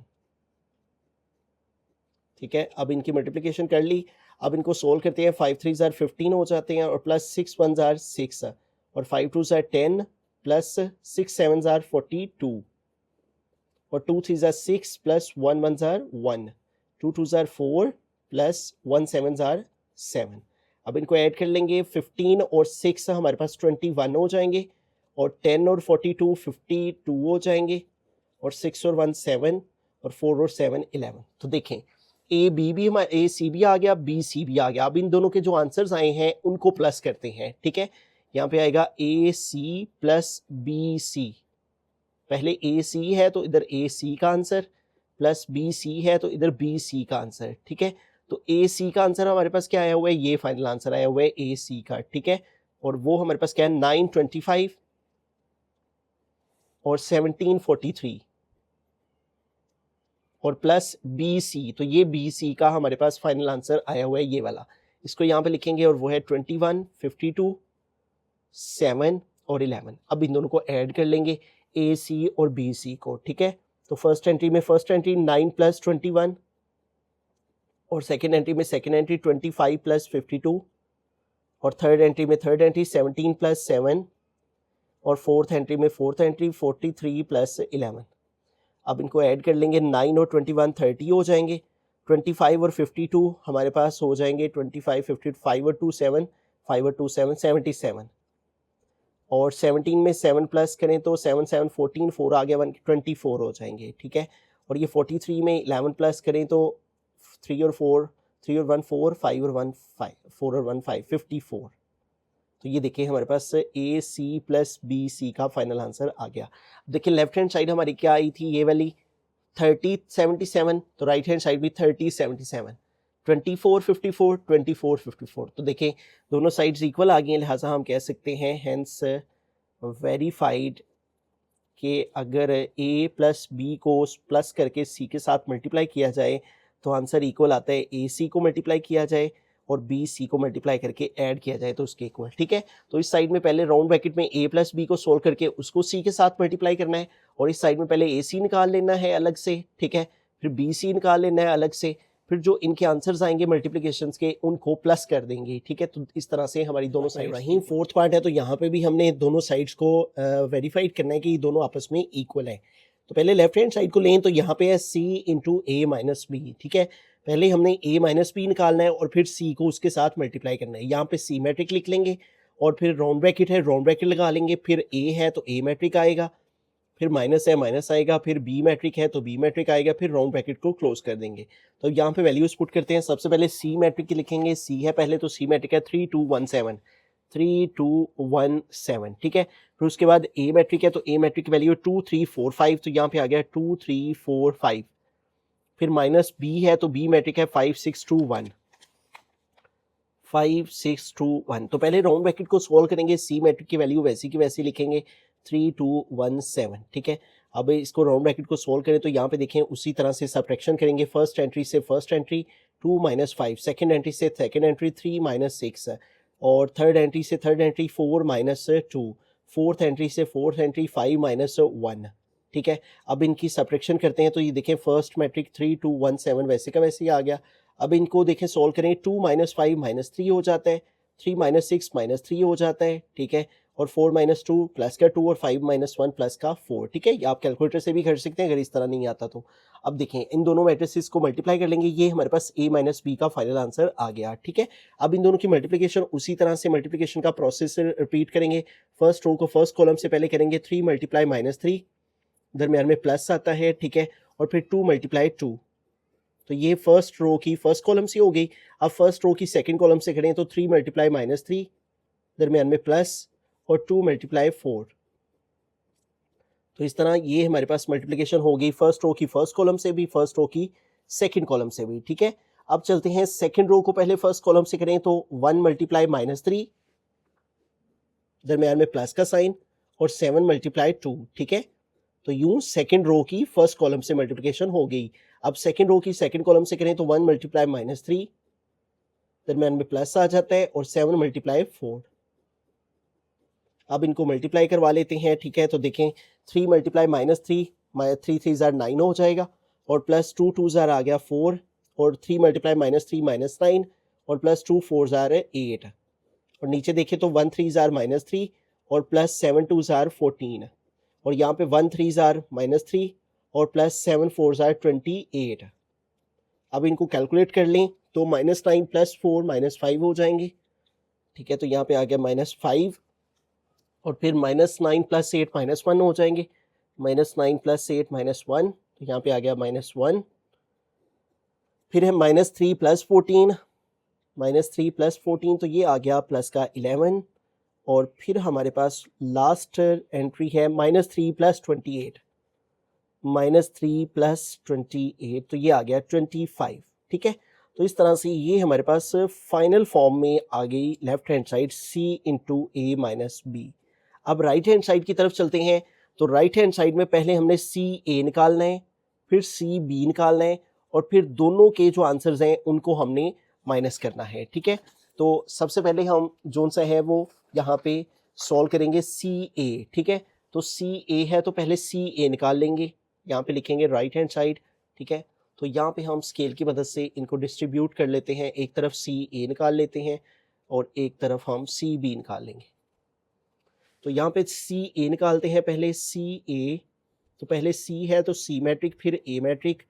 ठीक है, अब इनकी मल्टीप्लिकेशन कर ली। अब इनको सोल्व करते हैं। 5 3 जार 15 हो जाते हैं, और प्लस 6 1 जार 6, और 5 2 जार 10, प्लस 6 7 जार 42, और 2 3 jar 6, plus 1 1 jar 1, 2 2 jar 4, plus 1 7 jar 7। अब इनको ऐड कर लेंगे। 15 और 6 हमारे पास 21 हो जाएंगे, और 10 और 42 52 हो जाएंगे, और 6 और 1 7, और 4 और 7 11। तो देखें ए बी भी हमारा ए सी भी आ गया, बी सी भी आ गया। अब इन दोनों के जो आंसर्स आए हैं उनको प्लस करते हैं। ठीक है, यहाँ पे आएगा ए सी प्लस बी सी। पहले ए सी है तो इधर ए सी का आंसर, प्लस बी सी है तो इधर बी सी का आंसर। ठीक है, तो ए सी का आंसर हमारे पास क्या आया हुआ है, ये फाइनल आंसर आया हुआ है ए सी का। ठीक है, और वो हमारे पास क्या है, 925 और 1743, और प्लस बी सी। तो ये बी सी का हमारे पास फाइनल आंसर आया हुआ है ये वाला। इसको यहाँ पे लिखेंगे, और वो है 21 52 7 और 11। अब इन दोनों को ऐड कर लेंगे, ए सी और बी सी को। ठीक है, तो फर्स्ट एंट्री में फर्स्ट एंट्री 9 प्लस 21, और सेकेंड एंट्री में सेकेंड एंट्री 25 प्लस 52, और थर्ड एंट्री में थर्ड एंट्री 17 प्लस 7, और फोर्थ एंट्री में फोर्थ एंट्री 43 प्लस 11। अब इनको ऐड कर लेंगे। 9 और 21 30 हो जाएंगे, 25 और 52 हमारे पास हो जाएंगे 25 55 और 2 7, 5 और 2 7 77, और 17 में 7 प्लस करें तो 7 7 14, 4 आ गया 24 हो जाएंगे। ठीक है, और ये 43 में 11 प्लस करें तो 3 और 4, 3 और 1 4, 5 और 1 5, 4 और 1 5, 54। तो ये देखिए हमारे पास ए सी प्लस बी सी का फाइनल आंसर आ गया। देखिए लेफ्ट हैंड साइड हमारी क्या आई थी, ये वाली 30 77, तो राइट हैंड साइड भी 30 77, 24 54 24 54। तो देखें दोनों साइड्स इक्वल आ गई हैं, लिहाजा हम कह सकते हैं हेंस वेरीफाइड कि अगर ए प्लस बी को प्लस करके सी के साथ मल्टीप्लाई किया जाए तो आंसर इक्वल आता है। ए सी को मल्टीप्लाई किया जाए और बी सी को मल्टीप्लाई करके ऐड किया जाए तो उसके इक्वल। ठीक है, तो इस साइड में पहले राउंड ब्रैकेट में ए प्लस बी को सोल्व करके उसको सी के साथ मल्टीप्लाई करना है, और इस साइड में पहले ए सी निकाल लेना है अलग से। ठीक है, फिर बी सी निकाल लेना है अलग से, फिर जो इनके आंसर्स आएंगे मल्टीप्लिकेशंस के उनको प्लस कर देंगे। ठीक है, तो इस तरह से हमारी दोनों साइड रही। फोर्थ पार्ट है, तो यहाँ पे भी हमने दोनों साइड्स को वेरीफाइड करना है कि दोनों आपस में इक्वल है। तो पहले लेफ्ट हैंड साइड को लें, तो यहाँ पे है सी इंटू ए माइनस बी। ठीक है, पहले हमने a माइनस बी निकालना है और फिर c को उसके साथ मल्टीप्लाई करना है। यहाँ पे c मैट्रिक लिख लेंगे, और फिर राउंड ब्रैकेट है, राउंड ब्रैकेट लगा लेंगे, फिर a है तो a मैट्रिक आएगा, फिर माइनस है माइनस आएगा, फिर b मैट्रिक है तो b मैट्रिक आएगा, फिर राउंड ब्रैकेट को क्लोज कर देंगे। तो यहाँ पे वैल्यूज पुट करते हैं। सबसे पहले c मैट्रिक की लिखेंगे, c है पहले, तो c मैट्रिक है 3 2 1 7, 3 2 1 7। ठीक है, फिर उसके बाद a मैट्रिक है, तो a मैट्रिक की वैल्यू 2 3 4 5, तो यहाँ पे आ गया 2 3 4 5। फिर माइनस बी है तो बी मैट्रिक है 5 6 2 1, 5 6 2 1। तो पहले राउंड ब्रैकेट को सॉल्व करेंगे, सी मैट्रिक की वैल्यू वैसी की वैसी लिखेंगे 3 2 1 7। ठीक है, अब इसको राउंड ब्रैकेट को सॉल्व करें तो यहाँ पे देखें उसी तरह से सब्ट्रैक्शन करेंगे। फर्स्ट एंट्री से first entry 2 minus 5, second entry से सेकेंड एंट्री 3 माइनस 6, और थर्ड एंट्री से third entry 4 minus 2, fourth entry से फोर्थ एंट्री 5 माइनस 1। ठीक है, अब इनकी सब्ट्रैक्शन करते हैं, तो ये देखें फर्स्ट मैट्रिक 3 2 1 7 वैसे का वैसे ही आ गया। अब इनको देखें सॉल्व करें, 2 माइनस 5 माइनस 3 हो जाता है, 3 माइनस 6 माइनस 3 हो जाता है। ठीक है, और 4 माइनस 2 प्लस का 2, और 5 माइनस 1 प्लस का 4। ठीक है, ये आप कैलकुलेटर से भी कर सकते हैं अगर इस तरह नहीं आता तो। अब देखें इन दोनों मैट्रिसेस को मल्टीप्लाई कर लेंगे, ये हमारे पास a माइनस बी का फाइनल आंसर आ गया। ठीक है, अब इन दोनों की मल्टीप्लिकेशन उसी तरह से मल्टीप्लिकेशन का प्रोसेस रिपीट करेंगे। फर्स्ट रो को फर्स्ट कॉलम से पहले करेंगे 3 मल्टीप्लाई माइनस 3, दरमियान में प्लस आता है। ठीक है, और फिर 2 मल्टीप्लाई 2, तो ये फर्स्ट रो की फर्स्ट कॉलम से हो गई। अब फर्स्ट रो की सेकंड कॉलम से करें तो 3 मल्टीप्लाई माइनस 3, दरमियान में प्लस, और 2 मल्टीप्लाई 4। तो इस तरह ये हमारे पास मल्टीप्लिकेशन हो गई फर्स्ट रो की फर्स्ट कॉलम से भी, फर्स्ट रो की सेकंड कॉलम से भी। ठीक है, अब चलते हैं सेकंड रो को पहले फर्स्ट कॉलम से करें तो 1 मल्टीप्लाई -3, दरमियान में प्लस का साइन, और 7 मल्टीप्लाई 2, ठीक है। तो यूं सेकंड रो की फर्स्ट कॉलम से मल्टीप्लिकेशन हो गई। अब सेकंड रो की सेकंड कॉलम से करें तो 1 मल्टीप्लाई -3, दरमियान में प्लस आ जाता है, और 7 मल्टीप्लाई 4। अब इनको मल्टीप्लाई करवा लेते हैं, ठीक है। तो देखें 3 मल्टीप्लाई -3, 3 3 जार 9 हो जाएगा, और प्लस 2 2 जार आ गया 4, और 3 मल्टीप्लाई -3 -9, और प्लस 2 4 जार 8, और नीचे देखें तो 1 3 जार -3, और प्लस 7 2 जार 14, और यहाँ पे 1 3 जार -3, और प्लस 7 4 जार 28। अब इनको कैलकुलेट कर लें तो -9 प्लस 4 -5 हो जाएंगे, ठीक है। तो यहाँ पे आ गया -5, और फिर -9 प्लस 8 -1 हो जाएंगे, -9 प्लस 8 -1, तो यहाँ पे आ गया -1। फिर है -3 प्लस 14, -3 प्लस 14, तो ये आ गया प्लस का 11, और फिर हमारे पास लास्ट एंट्री है -3 प्लस 28, -3 प्लस 28, तो ये आ गया 25, ठीक है। तो इस तरह से ये हमारे पास फाइनल फॉर्म में आ गई left hand side c into a minus B. अब राइट हैंड साइड की तरफ चलते हैं। तो राइट हैंड साइड में पहले हमने सी ए निकालना है, फिर सी बी निकालना है, और फिर दोनों के जो आंसर्स हैं उनको हमने माइनस करना है, ठीक है। तो सबसे पहले हम जोन सा है वो यहाँ पे सॉल्व करेंगे सी ए, ठीक है। तो सी ए है तो पहले सी ए निकाल लेंगे, यहाँ पे लिखेंगे राइट हैंड साइड, ठीक है। तो यहाँ पे हम स्केल की मदद से इनको डिस्ट्रीब्यूट कर लेते हैं, एक तरफ सी ए निकाल लेते हैं और एक तरफ हम सी बी निकाल लेंगे। तो यहाँ पे सी ए निकालते हैं पहले, सी ए, तो पहले सी है तो सी मैट्रिक, फिर ए मैट्रिक,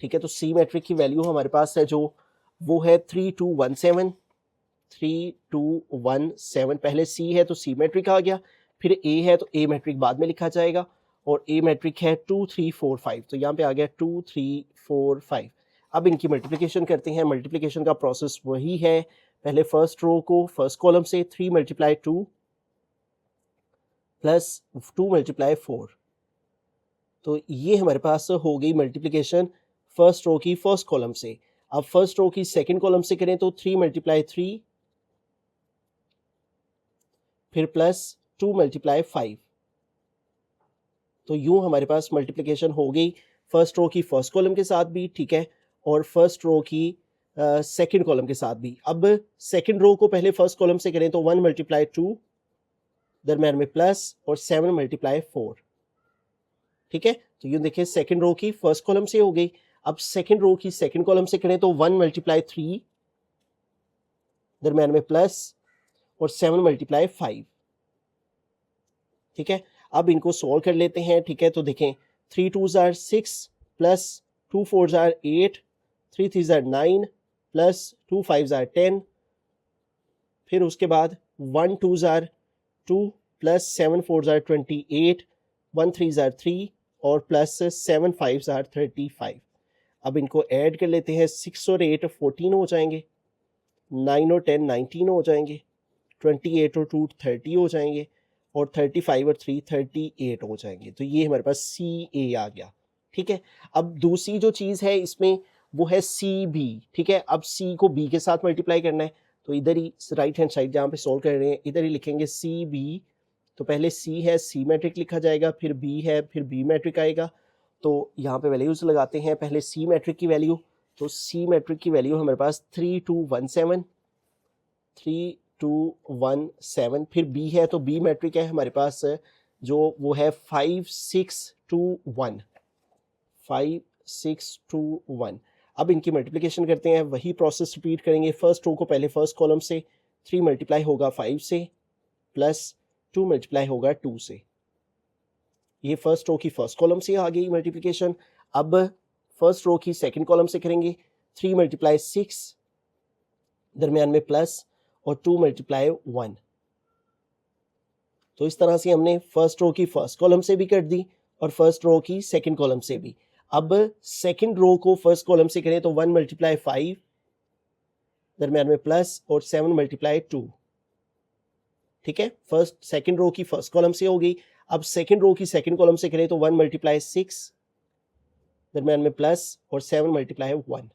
ठीक है। तो सी मैट्रिक की वैल्यू हमारे पास है जो वो है 3217, 3217, पहले सी है तो सी मैट्रिक आ गया, फिर ए है तो ए मैट्रिक बाद में लिखा जाएगा, और ए मैट्रिक है 2345, तो यहाँ पे आ गया 2345। अब इनकी मल्टीप्लिकेशन करते हैं। मल्टीप्लिकेशन का प्रोसेस वही है, पहले फर्स्ट रो को फर्स्ट कॉलम से 3 मल्टीप्लाई 2 प्लस 2 मल्टीप्लाई 4, तो ये हमारे पास हो गई मल्टीप्लिकेशन फर्स्ट रो की फर्स्ट कॉलम से। अब फर्स्ट रो की सेकंड कॉलम से करें तो 3 मल्टीप्लाई 3, फिर प्लस 2 मल्टीप्लाई 5, तो यूं हमारे पास मल्टीप्लिकेशन हो गई फर्स्ट रो की फर्स्ट कॉलम के साथ भी, ठीक है, और फर्स्ट रो की सेकंड कॉलम के साथ भी। अब सेकंड रो को पहले फर्स्ट कॉलम से करें तो 1 मल्टीप्लाई 2, दरम्यान में प्लस, और 7 मल्टीप्लाई 4, ठीक है। तो यूं देखिए सेकंड रो की फर्स्ट कॉलम से हो गई। अब सेकंड रो की सेकंड कॉलम से करें तो 1 मल्टीप्लाई 3, दरम्यान में प्लस, और 7 मल्टीप्लाई 5, ठीक है। अब इनको सॉल्व कर लेते हैं, ठीक है। तो देखें 3 2 jar 6, plus 2 4 jar 8, 3 3 jar 9, plus 2 5 jar 10, फिर उसके बाद 1 2 जार 2, प्लस 7 4 जार 28, 1 3 जार 3, और प्लस 7 5 जार 35। अब इनको ऐड कर लेते हैं, 6 और 8 14 हो जाएंगे, 9 और 10 19 हो जाएंगे, 28 और 2 30 हो जाएंगे, और 35 और 3 38 हो जाएंगे। तो ये हमारे पास सी ए आ गया, ठीक है। अब दूसरी जो चीज़ है इसमें वो है सी बी, ठीक है। अब सी को बी के साथ मल्टीप्लाई करना है, तो इधर ही राइट हैंड साइड जहाँ पे सोल्व कर रहे हैं इधर ही लिखेंगे सी बी। तो पहले सी है सी मैट्रिक लिखा जाएगा, फिर बी है फिर बी मैट्रिक आएगा। तो यहाँ पे वैल्यूज लगाते हैं, पहले सी मैट्रिक की वैल्यू, तो सी मैट्रिक की वैल्यू हमारे पास 3217, 3217, फिर बी है तो बी मैट्रिक है हमारे पास जो वो है 5621, 5621। अब इनकी मल्टीप्लिकेशन करते हैं, वही प्रोसेस रिपीट करेंगे। फर्स्ट रो को पहले फर्स्ट कॉलम से 3 मल्टीप्लाई होगा 5 से, प्लस 2 मल्टीप्लाई होगा 2 से। ये फर्स्ट रो की फर्स्ट कॉलम से आ गई मल्टीप्लिकेशन। अब फर्स्ट रो की सेकंड कॉलम से करेंगे, 3 मल्टीप्लाई 6, दरमियान में प्लस, और 2 मल्टीप्लाई 1। तो इस तरह से हमने फर्स्ट रो की फर्स्ट कॉलम से भी कर दी और फर्स्ट रो की सेकंड कॉलम से भी। अब सेकंड रो को फर्स्ट कॉलम से करें तो 1 मल्टीप्लाई 5, दरमियान में प्लस, और 7 मल्टीप्लाई 2, ठीक है। फर्स्ट सेकंड रो की फर्स्ट कॉलम से हो गई। अब सेकंड रो की सेकंड कॉलम से करें तो 1 मल्टीप्लाई 6, दरमियान में प्लस, और 7 मल्टीप्लाई 1।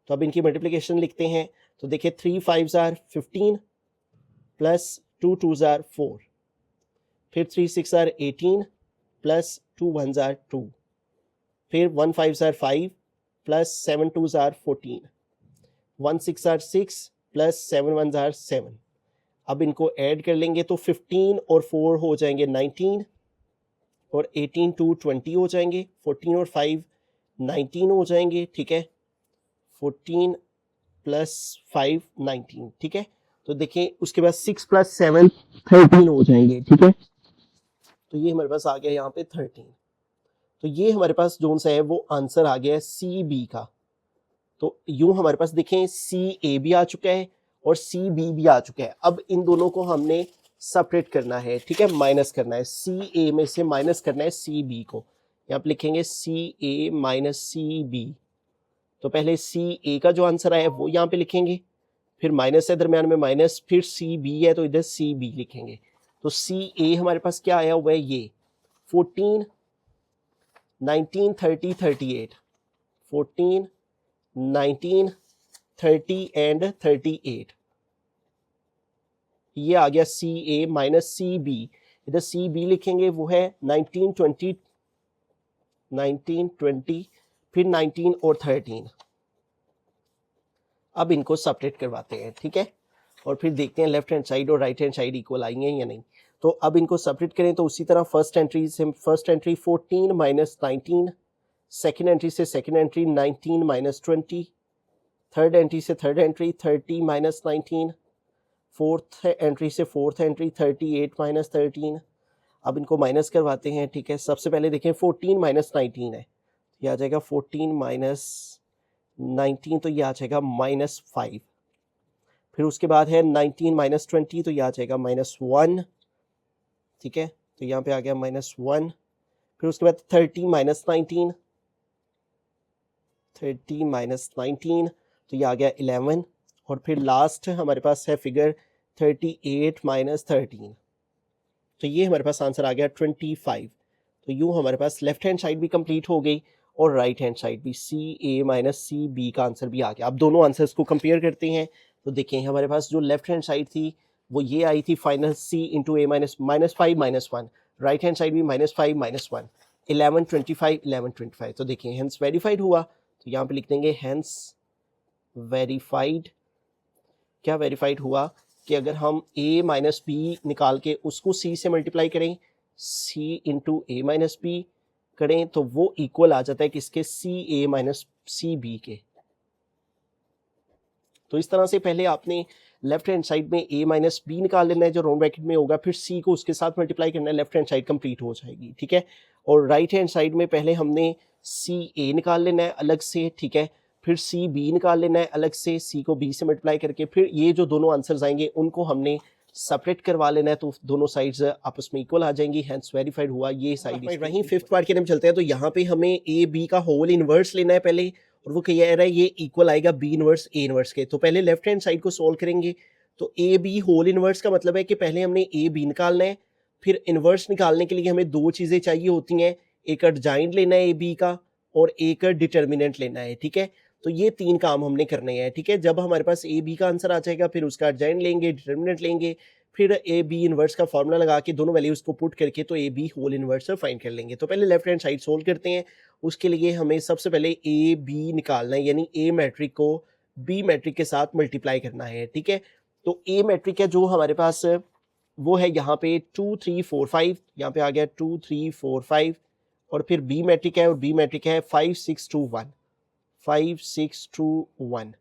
तो अब इनकी मल्टीप्लिकेशन लिखते हैं। तो देखिए 3 5s are 15 plus 2 2s are 4, फिर 3 6 are 18 प्लस 2 1s are 2, फिर 1 5s are 5 plus 7 2s are 14, 1 6 are 6 plus 7 1s are 7। अब इनको ऐड कर लेंगे तो 15 और 4 हो जाएंगे 19 और 18 2 20 हो जाएंगे, 14 और 5 19 हो जाएंगे, ठीक है, 14 प्लस 5 19, ठीक है। तो देखें उसके बाद 6 प्लस 7 13 हो जाएंगे, ठीक है। तो ये हमारे पास आ गया यहाँ पे 13। तो ये हमारे पास जोन सा है वो आंसर आ गया है सी बी का। तो यूं हमारे पास देखें सी ए भी आ चुका है और सी बी भी आ चुका है। अब इन दोनों को हमने सेपरेट करना है, ठीक है, माइनस करना है। सी ए में से माइनस करना है सी बी को। यहाँ पे लिखेंगे सी ए माइनस सी बी। तो पहले सी ए का जो आंसर आया वो यहाँ पे लिखेंगे, फिर माइनस है दरम्यान में माइनस, फिर सी बी है तो इधर सी बी लिखेंगे। तो सी ए हमारे पास क्या आया हुआ है, ये 14 19 30 38, 14 19 30 एंड 38, ये आ गया सी ए माइनस सी बी। इधर सी बी लिखेंगे वो है 19 20 फिर 19 और 13। अब इनको सेपरेट करवाते हैं, ठीक है, और फिर देखते हैं लेफ्ट हैंड साइड और राइट हैंड साइड इक्वल आई हैं या नहीं। तो अब इनको सेपरेट करें तो उसी तरह first entry 14 minus 19, second entry से second entry 19 minus 20, third entry से third entry 30 minus 19, fourth entry से फोर्थ एंट्री 38 माइनस 13। अब इनको माइनस करवाते हैं, ठीक है। सबसे पहले देखें 14 माइनस 19 है, यह आ जाएगा 14 माइनस 19, तो यह आ जाएगा -5। फिर उसके बाद है 19 माइनस 20, तो यह आ जाएगा -1, ठीक है, तो यहाँ पे आ गया -1। फिर उसके बाद 30 माइनस 19, 30 माइनस 19, तो यह आ गया 11। और फिर लास्ट हमारे पास है फिगर 38 माइनस 13, तो ये हमारे पास आंसर आ गया 25। तो यूँ हमारे पास लेफ्ट हैंड साइड भी कंप्लीट हो गई और राइट हैंड साइड भी सी ए माइनस सी बी का आंसर भी आ गया। अब दोनों आंसर्स को कंपेयर करते हैं। तो देखें हमारे पास जो लेफ्ट हैंड साइड थी वो ये आई थी फाइनल सी इंटू ए माइनस -5 -1, राइट हैंड साइड भी -5 -1, 11 25 11 25। तो देखिए हेंस वेरीफाइड हुआ, तो यहाँ पे लिख देंगे हेंस वेरीफाइड। क्या वेरीफाइड हुआ कि अगर हम a माइनस बी निकाल के उसको c से मल्टीप्लाई करें, c इंटू ए माइनस बी करें तो वो इक्वल आ जाता है किसके, सी ए माइनस सी बी के। तो इस तरह से पहले आपने लेफ्ट हैंड साइड में a माइनस बी निकाल लेना है जो राउंड ब्रैकेट में होगा, फिर c को उसके साथ मल्टीप्लाई करना है, लेफ्ट हैंड साइड कंप्लीट हो जाएगी, ठीक है। और राइट हैंड साइड में पहले हमने सी ए निकाल लेना है अलग से, ठीक है, फिर सी बी निकाल लेना है अलग से, सी को बी से मल्टीप्लाई करके, फिर ये जो दोनों आंसर्स आएंगे उनको हमने सेपरेट करवा लेना है, तो दोनों साइड्स आपस में इक्वल आ जाएंगी, हेंस वेरीफाइड हुआ ये साइड। वहीं फिफ्थ पार्ट के हम चलते हैं। तो यहाँ पे हमें ए बी का होल इनवर्स लेना है पहले, और वो कह रहा है ये इक्वल आएगा बी इनवर्स ए इनवर्स के। तो पहले लेफ्ट हैंड साइड को सोल्व करेंगे। तो ए बी होल इनवर्स का मतलब है कि पहले हमने ए बी निकालना है, फिर इनवर्स निकालने के लिए हमें दो चीज़ें चाहिए होती हैं, एक अर्जाइंट लेना है ए बी का और एक डिटर्मिनेंट लेना है, ठीक है। तो ये तीन काम हमने करने हैं, ठीक है। जब हमारे पास ए बी का आंसर आ जाएगा फिर उसका अर्जाइंट लेंगे, डिटर्मिनेंट लेंगे, फिर ए बी इनवर्स का फॉर्मूला लगा के दोनों वैल्यूज को पुट करके तो A B whole inverse find कर लेंगे। तो पहले लेफ्ट हैंड साइड सोल्व करते हैं। उसके लिए हमें सबसे पहले ए बी निकालना है, यानी ए मैट्रिक को बी मैट्रिक के साथ मल्टीप्लाई करना है, ठीक है। तो ए मैट्रिक है जो हमारे पास वो है यहाँ पे 2 3 4 5, यहाँ पे आ गया 2 3 4 5, और फिर बी मैट्रिक है और बी मैट्रिक है 5 6 2 1, 5 6 2 1,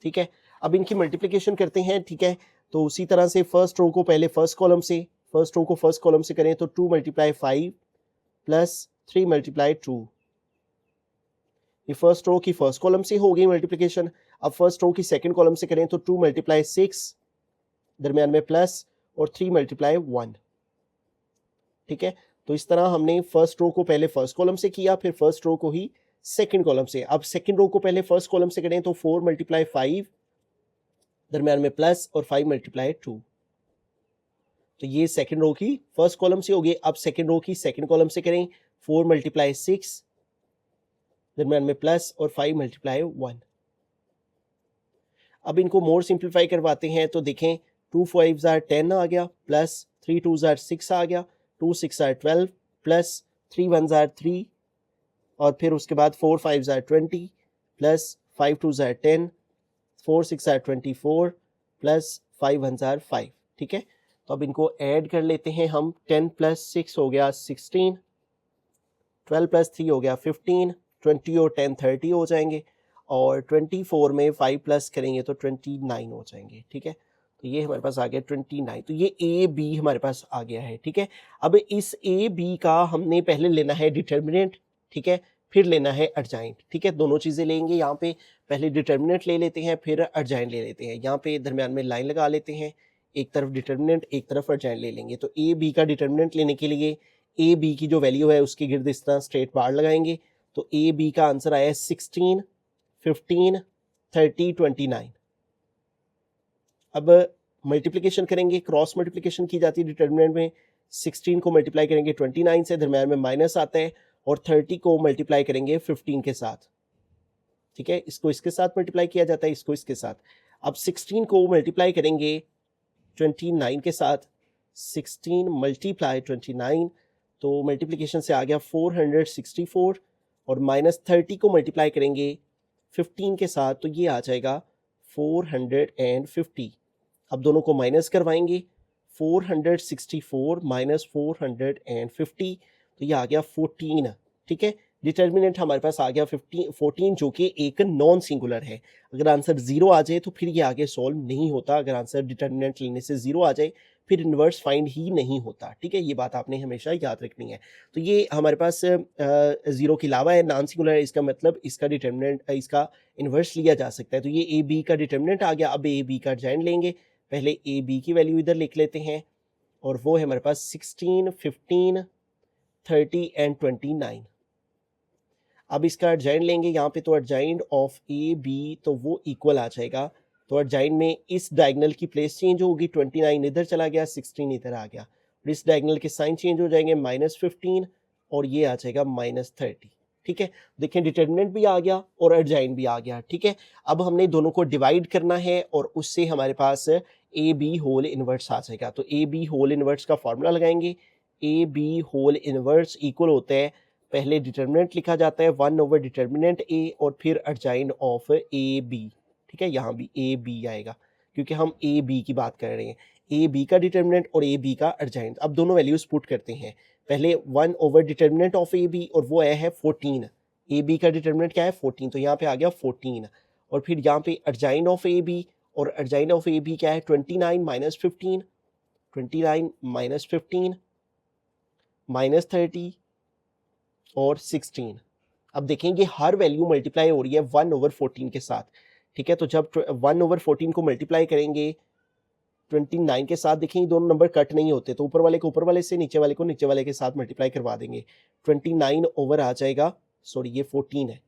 ठीक है। अब इनकी मल्टीप्लिकेशन करते हैं, ठीक है। तो उसी तरह से फर्स्ट रो को पहले फर्स्ट कॉलम से, फर्स्ट रो को फर्स्ट कॉलम से करें तो 2 × 5 प्लस 3 × 2, ये फर्स्ट रो की फर्स्ट कॉलम से हो गई मल्टीप्लिकेशन। अब फर्स्ट रो की सेकंड कॉलम से करें तो 2 × 6 दरमियान में प्लस और 3 × 1, ठीक है। तो इस तरह हमने फर्स्ट रो को पहले फर्स्ट कॉलम से किया, फिर फर्स्ट रो को ही सेकंड कॉलम से। अब सेकंड रो को पहले फर्स्ट कॉलम से करें तो 4 × 5 दरमियान में प्लस और 5 × 2, तो ये सेकंड रो की फर्स्ट कॉलम से हो गई। अब सेकंड रो की सेकंड कॉलम से करें 4 × 6 दरमियान में प्लस और 5 × 1, अब इनको मोर सिंप्लीफाई करवाते हैं तो देखें 2 5 ज़ार 10 आ गया, प्लस 3 2 ज़ार 6 आ गया, 2 6 ज़ार 12, प्लस 3 1 ज़ार 3, और फिर उसके बाद 4 5 ज़ार 20, प्लस 5 2 ज़ार 10, 4 6 ज़ार 24, प्लस 5 1 ज़ार 5। ठीक है, तो अब इनको ऐड कर लेते हैं हम। 10 प्लस 6 हो गया 16, 12 प्लस 3 हो गया 15, 20 और 10 30 हो जाएंगे, और 24 में 5 प्लस करेंगे तो 29 हो जाएंगे। ठीक है, तो ये हमारे पास आ गया 29। तो ये ए बी हमारे पास आ गया है। ठीक है, अब इस ए बी का हमने पहले लेना है डिटर्मिनेंट, ठीक है, फिर लेना है अर्जाइंट। ठीक है, दोनों चीज़ें लेंगे। यहाँ पे पहले डिटर्मिनेंट ले लेते हैं, फिर अर्जाइंट ले लेते हैं। यहाँ पे दरमियान में लाइन लगा लेते हैं, एक तरफ डिटर्मिनेंट एक तरफ अर्जाइंट ले लेंगे। तो ए बी का डिटर्मिनेंट लेने के लिए ए बी की जो वैल्यू है उसके गिर्द इस तरह स्ट्रेट बार लगाएंगे। तो ए बी का आंसर आया 16 15 30 29। अब मल्टीप्लिकेशन करेंगे, क्रॉस मल्टीप्लिकेशन की जाती है डिटर्मिनेंट में। 16 को मल्टीप्लाई करेंगे 29 से, दरम्यान में माइनस आता है, और 30 को मल्टीप्लाई करेंगे 15 के साथ। ठीक है, इसको इसके साथ मल्टीप्लाई किया जाता है, इसको इसके साथ। अब 16 को मल्टीप्लाई करेंगे 29 के साथ, 16 मल्टीप्लाई 29, तो मल्टीप्लिकेशन से आ गया 464, और माइनस 30 को मल्टीप्लाई करेंगे 15 के साथ, तो ये आ जाएगा 450। अब दोनों को माइनस करवाएंगे, 464 माइनस 450, तो ये आ गया 14। ठीक है, डिटर्मिनेंट हमारे पास आ गया 14, जो कि एक नॉन सिंगुलर है। अगर आंसर 0 आ जाए तो फिर ये आगे सॉल्व नहीं होता। अगर आंसर डिटर्मिनेंट लेने से 0 आ जाए फिर इन्वर्स फाइंड ही नहीं होता। ठीक है, ये बात आपने हमेशा याद रखनी है। तो ये हमारे पास 0 के अलावा है, नॉन सिंगुलर है, इसका मतलब इसका डिटर्मिनेंट, इसका इन्वर्स लिया जा सकता है। तो ये ए बी का डिटर्मिनेंट आ गया। अब ए बी का अर्जाइंट लेंगे। पहले ए बी की वैल्यू इधर लिख लेते हैं, और वो है हमारे पास 16 15 30 एंड 29। अब इसका अर्जाइंट लेंगे यहाँ पे, तो अर्जाइंट ऑफ ए बी तो वो इक्वल आ जाएगा। तो अर्जाइंट में इस डायगनल की प्लेस चेंज होगी, 29 इधर चला गया, 16 इधर आ गया, और इस डायगनल के साइन चेंज हो जाएंगे, -15 और ये आ जाएगा -30। ठीक है, देखें डिटर्मिनेंट भी आ गया और अर्जाइंट भी आ गया। ठीक है, अब हमने दोनों को डिवाइड करना है, और उससे हमारे पास ए बी होल इनवर्स आ जाएगा। तो ए बी होल इनवर्स का फॉर्मूला लगाएंगे। A B whole inverse equal होता है, पहले डिटर्मिनेंट लिखा जाता है 1 ओवर डिटर्मिनेंट ए, और फिर अर्जाइंट ऑफ ए बी। ठीक है, यहाँ भी ए बी आएगा क्योंकि हम ए बी की बात कर रहे हैं। ए बी का डिटर्मिनेंट और ए बी का अर्जाइंट। अब दोनों वैल्यूज पुट करते हैं। पहले 1 over determinant of A B, और वो आया है 14। ए बी का डिटर्मिनेंट क्या है 14, तो यहाँ पे आ गया 14। और फिर यहाँ पे अर्जाइंट ऑफ ए बी, और अर्जाइंट ऑफ ए बी क्या है 29 माइनस 15, 29 माइनस 15 माइनस 30 और 16। अब देखेंगे हर वैल्यू मल्टीप्लाई हो रही है 1 ओवर 14 के साथ। ठीक है, तो जब 1 ओवर 14 को मल्टीप्लाई करेंगे 29 के साथ, देखेंगे दोनों नंबर कट नहीं होते, तो ऊपर वाले को ऊपर वाले से, नीचे वाले को नीचे वाले के साथ मल्टीप्लाई करवा देंगे। 29 ओवर आ जाएगा, सॉरी ये 14 है,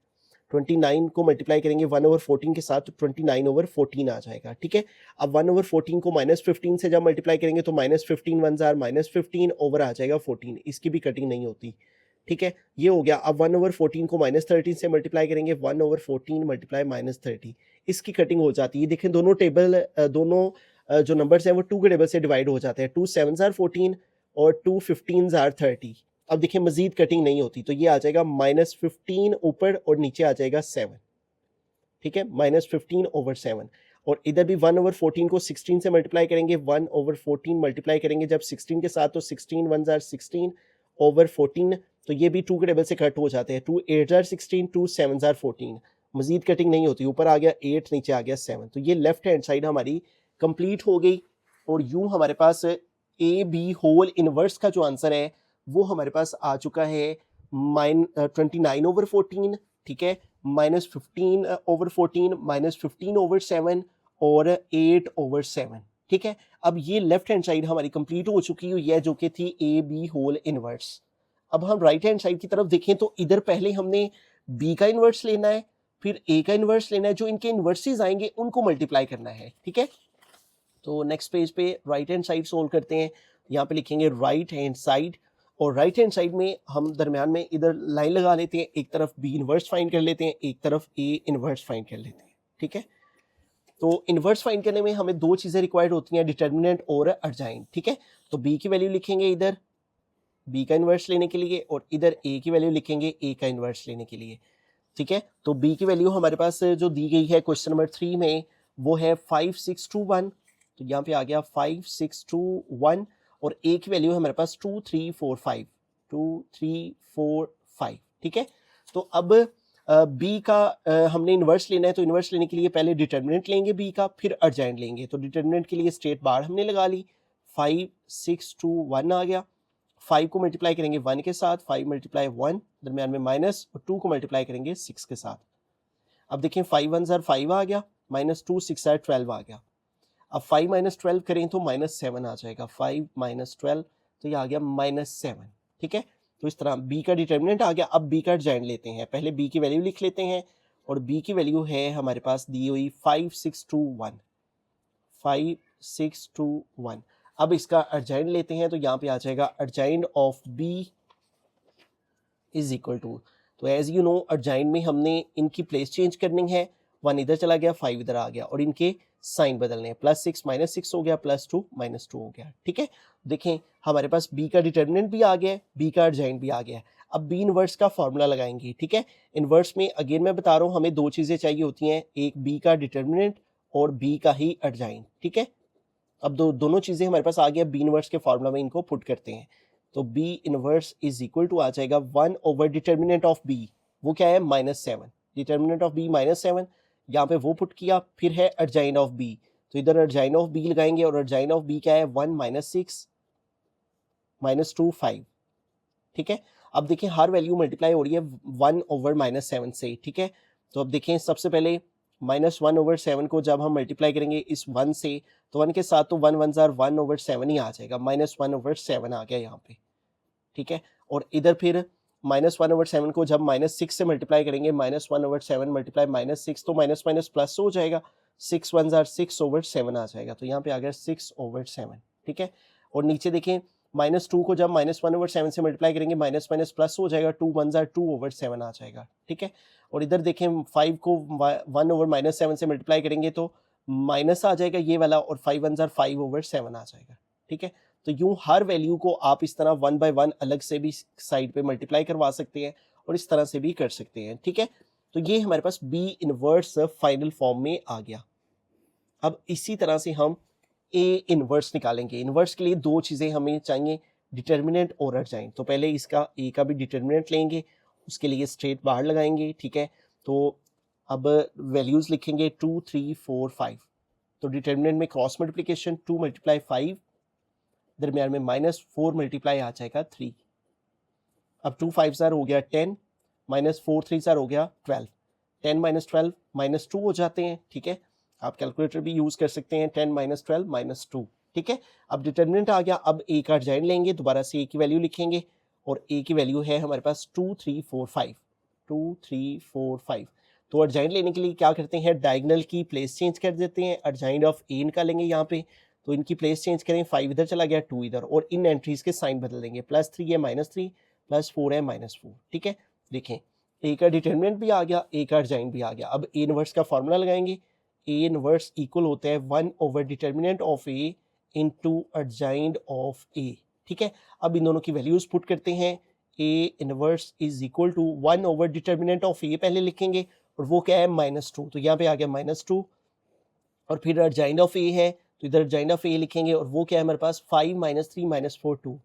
29 को मल्टीप्लाई करेंगे 1 ओवर 14 के साथ, तो 29 ओवर 14 आ जाएगा। ठीक है, अब 1 ओवर 14 को -15 से जब मल्टीप्लाई करेंगे तो -15 1 जार -15 ओवर आ जाएगा 14, इसकी भी कटिंग नहीं होती। ठीक है, ये हो गया। अब 1 ओवर 14 को -13 से मल्टीप्लाई करेंगे, 1 ओवर 14 मल्टीप्लाई -30, इसकी कटिंग हो जाती है। देखें दोनों टेबल, दोनों जो नंबर्स हैं वो 2 के टेबल से डिवाइड हो जाते हैं। 2 7 जार 14 और 2 15 जार 30। अब देखिए मजीद कटिंग नहीं होती, तो ये आ जाएगा -15 ऊपर और नीचे आ जाएगा 7। ठीक है, -15 ओवर 7। और इधर भी 1 ओवर 14 को 16 से मल्टीप्लाई करेंगे, 1 ओवर 14 मल्टीप्लाई करेंगे जब 16 के साथ, तो 16 1 जार 16 ओवर 14, तो ये भी 2 के टेबल से कट हो जाते हैं। 2 8 जार 16, 2 7 जार 14, मजीद कटिंग नहीं होती, ऊपर आ गया 8 नीचे आ गया 7। तो ये लेफ्ट हैंड साइड हमारी कंप्लीट हो गई, और यूं हमारे पास ए बी होल इनवर्स का जो आंसर है वो हमारे पास आ चुका है 29 ओवर 14। ठीक है, -15 ओवर 14, -15 ओवर 7 और 8 ओवर 7। ठीक है, अब ये लेफ्ट हैंड साइड हमारी कंप्लीट हो चुकी हुई है, जो कि थी ए बी होल इनवर्स। अब हम राइट हैंड साइड की तरफ देखें तो इधर पहले हमने बी का इनवर्स लेना है, फिर ए का इनवर्स लेना है, जो इनके इनवर्सेस आएंगे उनको मल्टीप्लाई करना है। ठीक है, तो नेक्स्ट पेज पे राइट हैंड साइड सोल्व करते हैं। यहाँ पे लिखेंगे राइट हैंड साइड, और राइट हैंड साइड में हम दरमियान में इधर लाइन लगा लेते हैं, एक तरफ बी इनवर्स फाइंड कर लेते हैं, एक तरफ ए इनवर्स फाइंड कर लेते हैं। ठीक है, तो इन्वर्स फाइंड करने में हमें दो चीज़ें रिक्वायर्ड होती हैं, डिटर्मिनेंट और अर्जाइन, ठीक है। तो बी की वैल्यू लिखेंगे इधर बी का इन्वर्स लेने के लिए, और इधर ए की वैल्यू लिखेंगे ए का इन्वर्स लेने के लिए, ठीक है। तो बी की वैल्यू हमारे पास जो दी गई है क्वेश्चन नंबर 3 में वो है 5621, तो यहाँ पे आ गया 5621, और ए की वैल्यू है हमारे पास 2345, 2345, ठीक है। तो अब बी का हमने इन्वर्स लेना है, तो इन्वर्स लेने के लिए पहले डिटर्मिनेंट लेंगे बी का, फिर अर्जेंट लेंगे। तो डिटर्मिनेंट के लिए स्ट्रेट बार हमने लगा ली, 5621 आ गया, 5 को मल्टीप्लाई करेंगे 1 के साथ, 5 मल्टीप्लाई 1, दरम्यान में माइनस, और 2 को मल्टीप्लाई करेंगे 6 के साथ। अब देखें 5 1 ज़ार 5 आ गया, माइनस 2 6 ज़ार 12 आ गया। अब 5 माइनस 12 करें तो माइनस 7 आ जाएगा, 5 माइनस 12, तो ये आ गया -7, ठीक है। तो इस तरह बी का डिटर्मिनेंट आ गया। अब बी का अर्जेंट लेते हैं, पहले बी की वैल्यू लिख लेते हैं, और बी की वैल्यू है हमारे पास दी हुई 5621, 5621। अब इसका अर्जेंट लेते हैं, तो यहाँ पे आ जाएगा adjoint of B is equal to, तो एज यू नो अर्जेंट में हमने इनकी प्लेस चेंज करनी है, 1 इधर चला गया, 5 इधर आ गया, और इनके साइन बदलने हैं, +6 -6 हो गया, +2 -2 हो गया, ठीक है। देखें हमारे पास बी का डिटर्मिनेंट भी आ गया है, बी का अर्जेंट भी आ गया है। अब बी इनवर्स का फॉर्मूला लगाएंगे, ठीक है। इनवर्स में अगेन मैं बता रहा हूँ हमें दो चीज़ें चाहिए होती हैं, एक बी का डिटर्मिनेंट और बी का ही अर्जेंट, ठीक है। अब दोनों चीज़ें हमारे पास आ गया, बी इनवर्स के फॉर्मूला में इनको पुट करते हैं। तो B inverse is equal to आ जाएगा 1 ओवर डिटर्मिनेंट ऑफ बी, वो क्या है -7, डिटर्मिनेंट ऑफ बी -7, यहाँ पे वो पुट किया, फिर है अर्जाइन ऑफ बी, तो इधर अर्जाइन ऑफ बी लगाएंगे, और अर्जाइन ऑफ बी क्या है 1 -6 -2 5, ठीक है। अब देखें हर वैल्यू मल्टीप्लाई हो रही है 1 ओवर -7 से, ठीक है। तो अब देखें सबसे पहले -1 ओवर 7 को जब हम मल्टीप्लाई करेंगे इस 1 से, तो 1 के साथ तो 1 1 ज़ार 1 ओवर 7 ही आ जाएगा, -1 ओवर 7 आ गया यहाँ पे, ठीक है। और इधर फिर -1 ओवर 7 को जब -6 से मल्टीप्लाई करेंगे, -1 ओवर 7 मल्टीप्लाई -6, तो माइनस माइनस प्लस हो जाएगा, 6 1 ज़ार 6 ओवर 7 आ जाएगा, तो यहाँ पे आ गया 6 ओवर 7, ठीक है। और नीचे देखें -2 को जब -1 ओवर 7 से मल्टीप्लाई करेंगे, माइनस माइनस प्लस हो जाएगा, 2 1 ज़ार 2 ओवर 7 आ जाएगा, ठीक है। और इधर देखें 5 को 1 ओवर -7 से मल्टीप्लाई करेंगे तो माइनस आ जाएगा ये वाला, और 5 1 ज़ार 5 ओवर 7 आ जाएगा, ठीक है। तो यूं हर वैल्यू को आप इस तरह 1 बाय 1 अलग से भी साइड पे मल्टीप्लाई करवा सकते हैं, और इस तरह से भी कर सकते हैं, ठीक है। तो ये हमारे पास बी इनवर्स फाइनल फॉर्म में आ गया। अब इसी तरह से हम ए इनवर्स निकालेंगे। इनवर्स के लिए दो चीज़ें हमें चाहिए, डिटर्मिनेंट और अर्जाइन। तो पहले इसका ए का भी डिटर्मिनेंट लेंगे, उसके लिए स्ट्रेट बाहर लगाएंगे, ठीक है। तो अब वैल्यूज़ लिखेंगे 2 3 4 5, तो डिटर्मिनेंट में क्रॉस मल्टीप्लिकेशन 2 × 5, दरमियान में -4 मल्टीप्लाई आ जाएगा 3। अब 2 5 ज़ार हो गया 10, -4 3 ज़ार हो गया 12, 10 - 12 -2 हो जाते हैं, ठीक है। आप कैलकुलेटर भी यूज़ कर सकते हैं, 10 - 12 -2, ठीक है। अब डिटर्मिनेंट आ गया, अब ए का अर्जाइन लेंगे, दोबारा से ए की वैल्यू लिखेंगे, और ए की वैल्यू है हमारे पास 2 3 4 5, 2 3 4 5। तो अर्जाइन लेने के लिए क्या करते हैं, डायगोनल की प्लेस चेंज कर देते हैं, अर्जाइन ऑफ ए निकालेंगे यहाँ पे, तो इनकी प्लेस चेंज करें, 5 इधर चला गया, 2 इधर, और इन एंट्रीज के साइन बदल देंगे, +3 है -3, +4 है -4, ठीक है। देखें ए का डिटर्मिनेंट भी आ गया, ए का अर्जाइन भी आ गया। अब ए इनवर्स का फॉर्मूला लगाएंगे, ए इनवर्स इक्वल होता है 1 over determinant of A into adjoint of A, ठीक है। अब इन दोनों की वैल्यूज पुट करते हैं, A inverse is equal to 1 over determinant of A पहले लिखेंगे, और वो क्या है -2, तो यहाँ पे आ गया -2, और फिर अर्जाइन ऑफ ए है, तो इधर अर्जाइन ऑफ ए लिखेंगे, और वो क्या है हमारे पास 5 - 3 -4 2,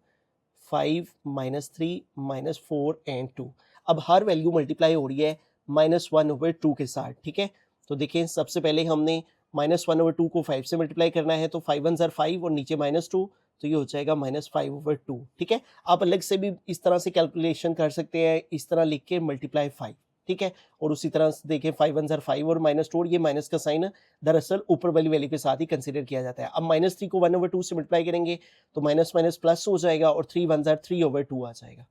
5 - 3 -4 एंड 2। अब हर वैल्यू मल्टीप्लाई हो रही है -1 ओवर 2 के साथ, ठीक है। तो देखें सबसे पहले हमने -1 ओवर 2 को 5 से मल्टीप्लाई करना है, तो 5 1 ज़ार 5, और नीचे -2, तो ये हो जाएगा -5 ओवर 2, ठीक है। आप अलग से भी इस तरह से कैलकुलेशन कर सकते हैं, इस तरह लिख के मल्टीप्लाई 5, ठीक है। और उसी तरह से देखें 5 1 ज़ार 5 और -2, ये माइनस का साइन दरअसल ऊपर वाली वैल्यू के साथ ही कंसीडर किया जाता है। अब -3 को 1 ओवर 2 से मल्टीप्लाई करेंगे, तो माइनस माइनस प्लस हो जाएगा, और 3 1 ज़ार 3 ओवर 2 आ जाएगा,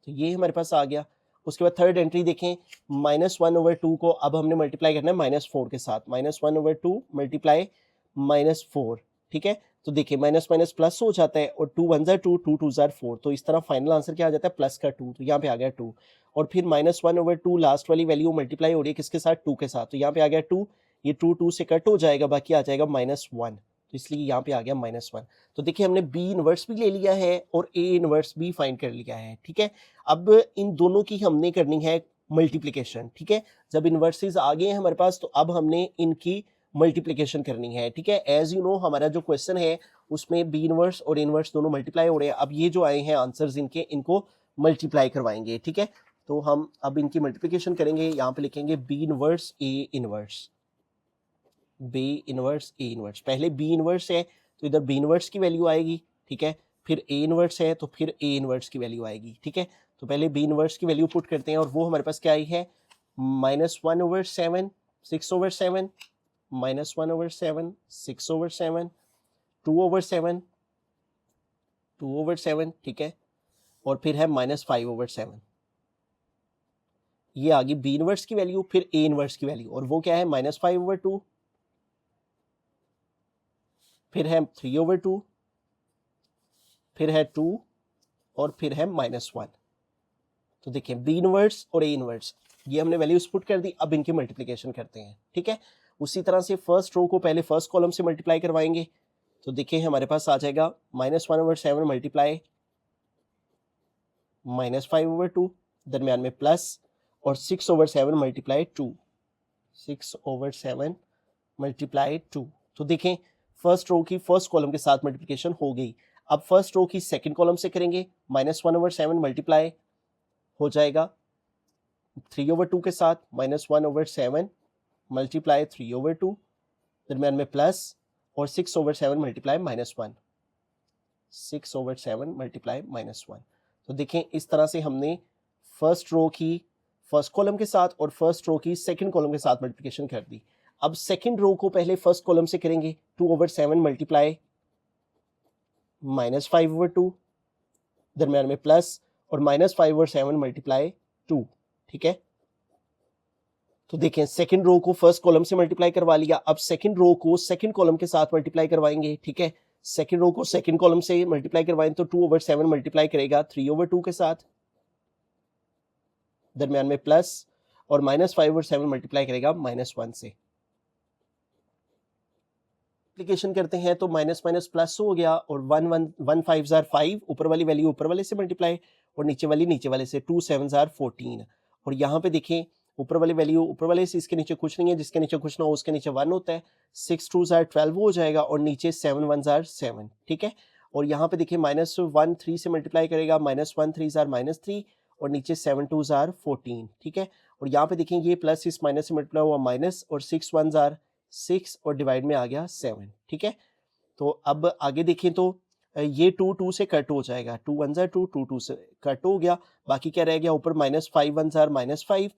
तो ये हमारे पास आ गया। उसके बाद थर्ड एंट्री देखें, -1 ओवर 2 को अब हमने मल्टीप्लाई करना है -4 के साथ, -1 ओवर 2 मल्टीप्लाई -4, ठीक है। तो देखिए माइनस माइनस प्लस हो जाता है, और 2 1 ज़ार 2, 2 2 ज़ार 4, तो इस तरह फाइनल आंसर क्या आ जाता है, प्लस का 2, तो यहाँ पे आ गया 2। और फिर -1 ओवर 2 लास्ट वाली वैल्यू मल्टीप्लाई हो रही है किसके साथ, 2 के साथ, तो यहाँ पे आ गया 2, ये 2 से कट हो जाएगा, बाकी आ जाएगा -1, तो इसलिए यहाँ पे आ गया -1। तो देखिए हमने बी इनवर्स भी ले लिया है और ए इनवर्स भी फाइंड कर लिया है, ठीक है। अब इन दोनों की हमने करनी है मल्टीप्लिकेशन, ठीक है। जब इनवर्सेस आ गए हैं हमारे पास, तो अब हमने इनकी मल्टीप्लिकेशन करनी है, ठीक है। एज यू नो हमारा जो क्वेश्चन है उसमें बी इनवर्स और इनवर्स दोनों मल्टीप्लाई हो रहे हैं। अब ये जो आए हैं आंसर्स इनके, इनको मल्टीप्लाई करवाएंगे, ठीक है। तो हम अब इनकी मल्टीप्लिकेशन करेंगे, यहाँ पे लिखेंगे B inverse A inverse, B inverse A inverse. पहले बी इनवर्स है तो इधर बी इनवर्स की वैल्यू आएगी, ठीक है। फिर ए इनवर्स है तो फिर ए इनवर्स की वैल्यू आएगी, ठीक है। तो पहले बी इनवर्स की वैल्यू पुट करते हैं और वो हमारे पास क्या आई है, -1/7, 6/7, -1/7, 6/7, 2/7, 2/7, ठीक है। और फिर है -5/7। ये आ गई बी इनवर्स की वैल्यू, फिर ए इनवर्स की वैल्यू, और वो क्या है -5/2, फिर है 3/2, फिर है 2 और फिर है -1। तो देखिए बी इनवर्स और ए इनवर्स ये हमने वैल्यूज पुट कर दी। अब इनकी मल्टीप्लिकेशन करते हैं, ठीक है। उसी तरह से फर्स्ट रो को पहले फर्स्ट कॉलम से मल्टीप्लाई करवाएंगे। तो देखिए हमारे पास आ जाएगा -1/7 मल्टीप्लाई -5/2, दरमियान में प्लस, और 6/7 मल्टीप्लाई 2, 6/7 मल्टीप्लाई 2। तो देखें फर्स्ट रो की फर्स्ट कॉलम के साथ मल्टीप्लिकेशन हो गई। अब फर्स्ट रो की सेकंड कॉलम से करेंगे, -1/7 मल्टीप्लाई हो जाएगा 3/2 के साथ, -1/7 मल्टीप्लाई 3/2, दरमियान में प्लस, और 6/7 मल्टीप्लाई -1, 6/7 मल्टीप्लाई -1। तो देखें इस तरह से हमने फर्स्ट रो की फर्स्ट कॉलम के साथ और फर्स्ट रो की सेकंड कॉलम के साथ मल्टीप्लिकेशन कर दी। अब सेकंड रो को पहले फर्स्ट कॉलम से करेंगे, 2/7 मल्टीप्लाई -5/2, दरमियान में प्लस, और -5/7 मल्टीप्लाई 2, ठीक है। तो देखें सेकंड रो को फर्स्ट कॉलम से मल्टीप्लाई करवा लिया। अब सेकंड रो को सेकंड कॉलम के साथ मल्टीप्लाई करवाएंगे, ठीक है। सेकंड रो को सेकंड कॉलम से मल्टीप्लाई करवाएं तो 2/7 मल्टीप्लाई करेगा 3/2 के साथ, दरमियान में प्लस, और -5/7 मल्टीप्लाई करेगा -1 से। मल्टीप्लिकेशन करते हैं तो माइनस माइनस प्लस हो गया, और 1 5 जार 5, ऊपर वाली वैल्यू ऊपर वाले से मल्टीप्लाई, और नीचे वाली नीचे वाले से, 2 7 जार 14। और यहाँ पे देखें ऊपर वाली वैल्यू ऊपर वाले से, इसके नीचे कुछ नहीं है, जिसके नीचे कुछ ना हो उसके नीचे 1 होता है। 6 2 जार 12 हो जाएगा, और नीचे 7 1 जार 7, ठीक है। और यहाँ पे देखिए -1 3 से मल्टीप्लाई करेगा, -1 3 जार -3, और नीचे 7 2 जार 14, ठीक है। और यहाँ पे देखें ये प्लस इस माइनस से मल्टीप्लाई हुआ माइनस, और 6 1 जार 6, और डिवाइड में आ गया 7, ठीक है। तो अब आगे देखें तो ये 2 2 से कट हो जाएगा, 2 1 जार 2, 2 2 से कट हो गया। बाकी क्या रह गया ऊपर -5 1 जार -5,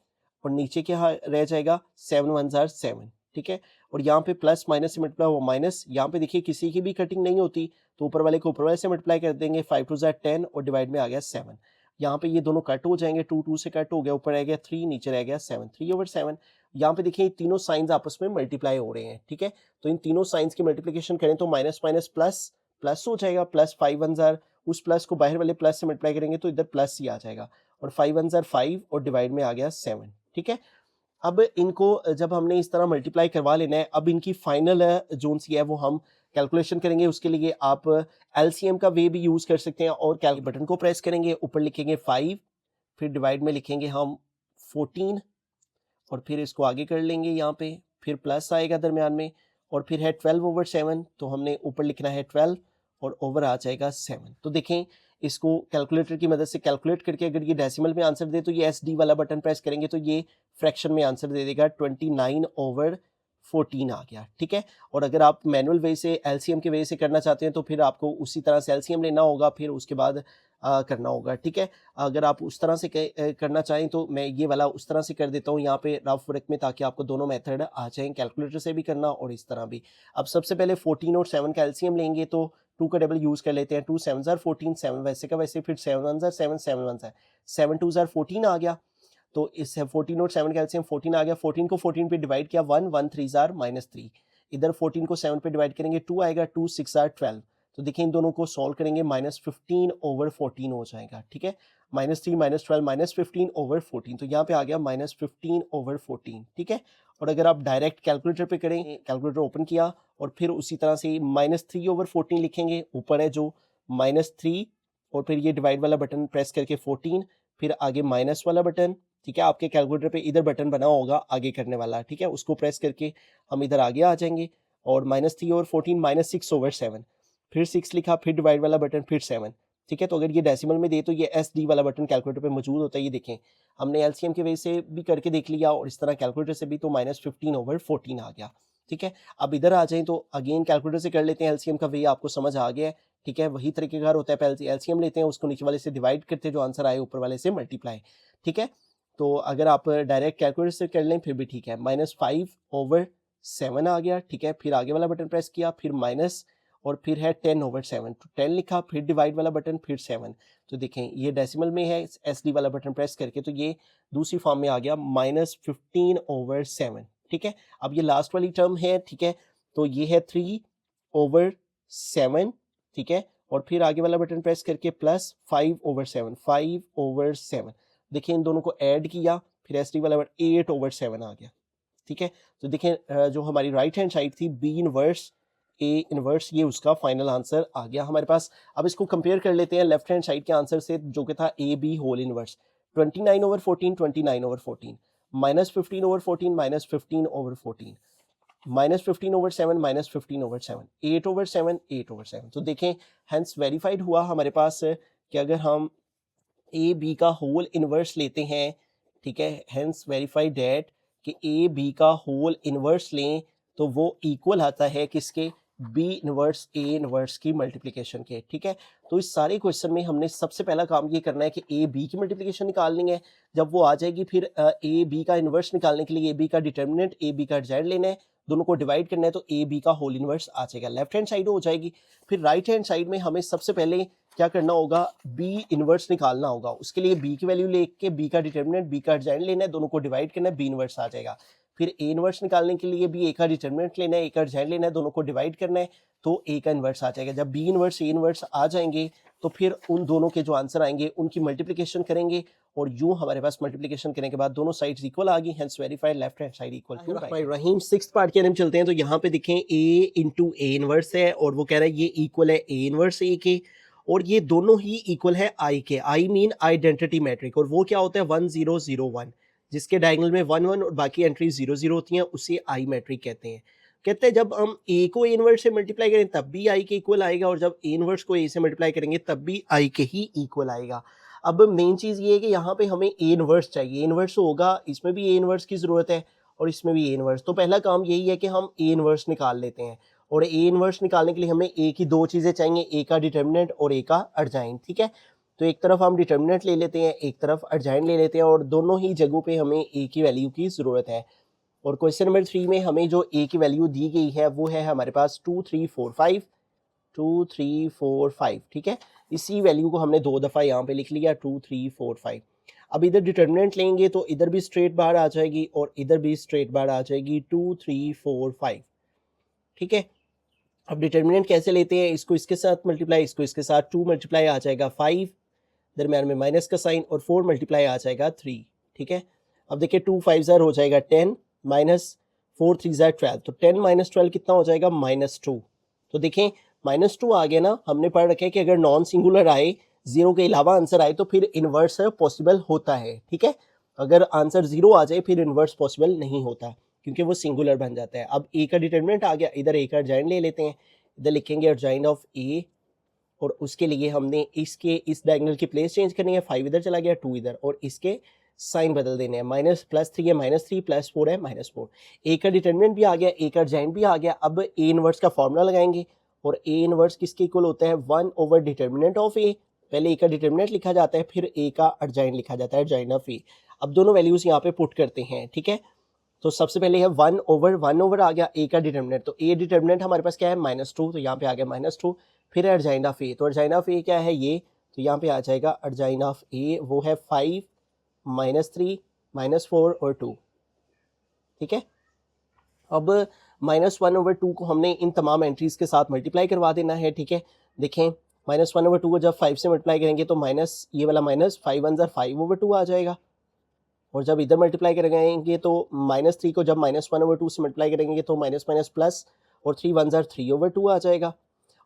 और नीचे क्या रह जाएगा 7 1 जार 7, ठीक है। और यहाँ पे प्लस माइनस से मल्टीप्लाई हुआ माइनस, यहाँ पे देखिए किसी की भी कटिंग नहीं होती, तो ऊपर वाले को ऊपर वाले से मल्टीप्लाई कर देंगे, 5 2 जार 10, और डिवाइड में आ गया 7। यहाँ पे ये दोनों कट हो जाएंगे, 2 2 से कट हो गया, ऊपर रह गया 3, नीचे रह गया 7, 3/7। यहाँ पे देखिए तीनों साइंस आपस में मल्टीप्लाई हो रहे हैं, ठीक है। तो इन तीनों साइंस की मल्टीप्लिकेशन करें तो माइनस माइनस प्लस प्लस हो जाएगा, प्लस 5 1 जार, उस प्लस को बाहर वाले प्लस से मल्टीप्लाई करेंगे तो इधर प्लस ही आ जाएगा, और 5 1 जार 5, और डिवाइड में आ गया 7, ठीक है। अब इनको जब हमने इस तरह मल्टीप्लाई करवा लेना है, अब इनकी फाइनल जोन सी है वो हम कैलकुलेशन करेंगे। उसके लिए आप एलसीएम का वे भी यूज कर सकते हैं, और कैल बटन को प्रेस करेंगे, ऊपर लिखेंगे 5, फिर डिवाइड में लिखेंगे हम 14, और फिर इसको आगे कर लेंगे यहाँ पे, फिर प्लस आएगा दरमियान में, और फिर है 12/7, तो हमने ऊपर लिखना है 12, और ओवर आ जाएगा 7। तो देखें इसको कैलकुलेटर की मदद से कैलकुलेट करके अगर ये डेसिमल में आंसर दे तो ये SD वाला बटन प्रेस करेंगे तो ये फ्रैक्शन में आंसर दे देगा, 29/14 आ गया, ठीक है। और अगर आप मैनुअल वे से LCM के वे से करना चाहते हैं तो फिर आपको उसी तरह से LCM लेना होगा, फिर उसके बाद करना होगा, ठीक है। अगर आप उस तरह से करना चाहें तो मैं ये वाला उस तरह से कर देता हूँ यहाँ पे रफ वर्क में, ताकि आपको दोनों मेथड आ जाएं, कैलकुलेटर से भी करना और इस तरह भी। अब सबसे पहले 14 और 7 का LCM लेंगे, तो 2 का डबल यूज कर लेते हैं, 2 7 जार 14, 7 वैसे का वैसे, फिर 7 1 जार 7, 7 1 जार 7, 2 जार 14 आ गया। तो इस 14 और 7 का एलसीएम 14 आ गया। 14 को 14 पे डिवाइड किया, 1 1 3 जार -3, इधर 14 को 7 पे डिवाइड करेंगे 2 आएगा, 2 6 जार 12। तो देखिए इन दोनों को सॉल्व करेंगे, -15/14 हो जाएगा, ठीक है, -3 -12 -15 ओवर 14, तो यहाँ पे आ गया -15 ओवर 14, ठीक है। और अगर आप डायरेक्ट कैलकुलेटर पे करें, कैलकुलेटर ओपन किया और फिर उसी तरह से -3 ओवर 14 लिखेंगे, ऊपर है जो -3 और फिर ये डिवाइड वाला बटन प्रेस करके 14, फिर आगे माइनस वाला बटन, ठीक है। आपके कैलकुलेटर पे इधर बटन बना होगा आगे करने वाला, ठीक है, उसको प्रेस करके हम इधर आगे आ जाएंगे और -3 ओवर 14 -6 ओवर 7, फिर 6 लिखा, फिर डिवाइड वाला बटन, फिर 7, ठीक है। तो अगर ये डेसिमल में दे तो ये SD वाला बटन कैलकुलेटर पे मौजूद होता है, ये देखें हमने LCM के वे से भी करके देख लिया और इस तरह कैलकुलेटर से भी, तो -15 ओवर 14 आ गया, ठीक है। अब इधर आ जाएं तो अगेन कैलकुलेटर से कर लेते हैं, LCM का वे आपको समझ आ गया है, ठीक है। वही तरीकेकार होता है, पहले LCM लेते हैं, उसको नीचे वाले से डिवाइड करते हैं, जो आंसर आए ऊपर वाले से मल्टीप्लाई, ठीक है। तो अगर आप डायरेक्ट कैलकुलेटर से कर लें फिर भी ठीक है, -5 ओवर 7 आ गया, ठीक है। फिर आगे वाला बटन प्रेस किया, फिर माइनस और फिर है 10 ओवर 7, तो 10 लिखा, फिर डिवाइड वाला बटन, फिर 7, तो देखें ये डेसिमल में है, SD वाला बटन प्रेस करके, तो ये दूसरी फॉर्म में आ गया -15 ओवर 7, ठीक है। अब ये लास्ट वाली टर्म है, ठीक है, तो ये है 3 ओवर 7, ठीक है, और फिर आगे वाला बटन प्रेस करके प्लस 5 ओवर 7, 5 ओवर 7, देखिए इन दोनों को ऐड किया, फिर SD वाला बटन 8 ओवर 7 आ गया, ठीक है। तो देखें जो हमारी राइट हैंड साइड थी B इनवर्स A इनवर्स, ये उसका फाइनल आंसर आ गया हमारे पास। अब इसको कंपेयर कर लेते हैं लेफ्ट हैंड साइड के आंसर से, जो कि था AB whole inverse, 29 over 14, 29 over 14, -15 over 14, -15 over 14, -15 over 7, -15 over 7, 8 over 7, 8 over 7, तो देखें हेंस वेरीफाइड हुआ हमारे पास कि अगर हम AB का होल इनवर्स लेते हैं, ठीक है, हेंस वेरीफाइड दैट कि AB का होल इनवर्स लें तो वो इक्वल आता है किसके, B इनवर्स A इनवर्स की मल्टीप्लिकेशन के, ठीक है। तो इस सारे क्वेश्चन में हमने सबसे पहला काम ये करना है कि AB की मल्टीप्लिकेशन निकालनी है, जब वो आ जाएगी फिर AB का इनवर्स निकालने के लिए AB का डिटर्मिनेंट, AB का एडजॉइंट लेना है, दोनों को डिवाइड करना है, तो AB का होल इनवर्स आ जाएगा, लेफ्ट हैंड साइड हो जाएगी। फिर राइट हैंड साइड में हमें सबसे पहले क्या करना होगा, B इनवर्स निकालना होगा, उसके लिए B की वैल्यू लेके B का डिटर्मिनेंट, B का एडजॉइंट लेना है, दोनों को डिवाइड करना है, B इनवर्स आ जाएगा। फिर A इनवर्स निकालने के लिए भी A का डिटर्मिनेंट लेना है, A का एडजॉइंट लेना है, दोनों को डिवाइड करना है, तो A का इनवर्स आ जाएगा। जब B इनवर्स A इनवर्स आ जाएंगे तो फिर उन दोनों के जो आंसर आएंगे उनकी मल्टीप्लिकेशन करेंगे और यूं हमारे पास मल्टीप्लिकेशन करने के बाद दोनों साइड्स इक्वल आ गई, hence verified left hand side equal to right. रहीम सिक्स्थ पार्ट के अंदर चलते हैं, तो यहाँ पे देखें A इंटू A इनवर्स है और वो कह रहा है ये इक्वल है A इनवर्स A के, और ये दोनों ही इक्वल है I के, I मीन आइडेंटिटी मैट्रिक, और वो क्या होता है 1 0 0 1, जिसके डायगोनल में 1 1 और बाकी एंट्री 0 0 होती हैं, उसे I मैट्रिक कहते हैं। कहते हैं जब हम A को A इनवर्स से मल्टीप्लाई करें तब भी I के इक्वल आएगा, और जब A इनवर्स को A से मल्टीप्लाई करेंगे तब भी I के ही इक्वल आएगा। अब मेन चीज़ ये है कि यहाँ पे हमें A इनवर्स चाहिए, A इनवर्स होगा, इसमें भी A इनवर्स की ज़रूरत है और इसमें भी A इनवर्स, तो पहला काम यही है कि हम A इनवर्स निकाल लेते हैं, और A इनवर्स निकालने के लिए हमें A की दो चीज़ें चाहिए, A का डिटर्मिनेंट और A का एडजॉइंट, ठीक है। तो एक तरफ हम डिटर्मिनेंट ले लेते हैं, एक तरफ एडजॉइंट ले लेते हैं, और दोनों ही जगहों पे हमें A की वैल्यू की ज़रूरत है। और क्वेश्चन नंबर 3 में हमें जो A की वैल्यू दी गई है वो है हमारे पास 2 3 4 5, 2 3 4 5, ठीक है। इसी वैल्यू को हमने दो दफ़ा यहाँ पे लिख लिया 2 3 4 5। अब इधर डिटर्मिनेंट लेंगे तो इधर भी स्ट्रेट बार आ जाएगी और इधर भी स्ट्रेट बार आ जाएगी 2 3 4 5, ठीक है। अब डिटर्मिनेंट कैसे लेते हैं, इसको इसके साथ मल्टीप्लाई, इसको इसके साथ, 2 मल्टीप्लाई आ जाएगा 5, दरम्यान में माइनस का साइन, और 4 मल्टीप्लाई आ जाएगा 3, ठीक है। अब देखिए 2 5 ज़ार हो जाएगा 10, माइनस 4 3 ज़ार 12, तो 10 माइनस 12 कितना हो जाएगा -2। तो देखें -2 आ गया ना, हमने पढ़ रखा है कि अगर नॉन सिंगुलर आए, जीरो के अलावा आंसर आए तो फिर इन्वर्स पॉसिबल होता है, ठीक है। अगर आंसर 0 आ जाए फिर इन्वर्स पॉसिबल नहीं होता क्योंकि वो सिंगुलर बन जाता है। अब A का डिटर्मिनेंट आ गया, इधर A का एडजॉइंट ले लेते हैं, इधर लिखेंगे एडजॉइंट ऑफ A, और उसके लिए हमने इसके इस डायगोनल की प्लेस चेंज करनी है, 5 इधर चला गया 2 इधर, और इसके साइन बदल देने हैं, +3 है -3, +4 है -4। A का डिटर्मिनेंट भी आ गया, A का एडजॉइंट भी आ गया। अब A इनवर्स का फॉर्मूला लगाएंगे, और A इनवर्स किसके इक्वल होता है 1 ओवर डिटर्मिनेंट ऑफ A। पहले A का डिटर्मिनेंट लिखा जाता है, फिर A का एडजॉइंट लिखा जाता है, एडजॉइंट ऑफ A। अब दोनों वैल्यूज यहाँ पे पुट करते हैं, ठीक है। तो सबसे पहले है 1 ओवर आ गया A का डिटर्मिनेंट, तो A डिटर्मिनेंट हमारे पास क्या है -2, तो यहाँ पे आ गया -2। फिर एडजॉइंट ऑफ A, तो एडजॉइंट ऑफ A क्या है ये, तो यहाँ पे आ जाएगा एडजॉइंट ऑफ A, वो है 5 -3 -4 और 2, ठीक है। अब -1/2 को हमने इन तमाम एंट्रीज के साथ मल्टीप्लाई करवा देना है, ठीक है। देखें -1/2 को जब 5 से मल्टीप्लाई करेंगे तो माइनस ये वाला माइनस 5 1 ज़ार 5/2 आ जाएगा। और जब इधर मल्टीप्लाई करेंगे तो -3 को जब -1/2 से मल्टीप्लाई करेंगे तो माइनस माइनस प्लस, और 3 1 ज़ार 3/2 आ जाएगा।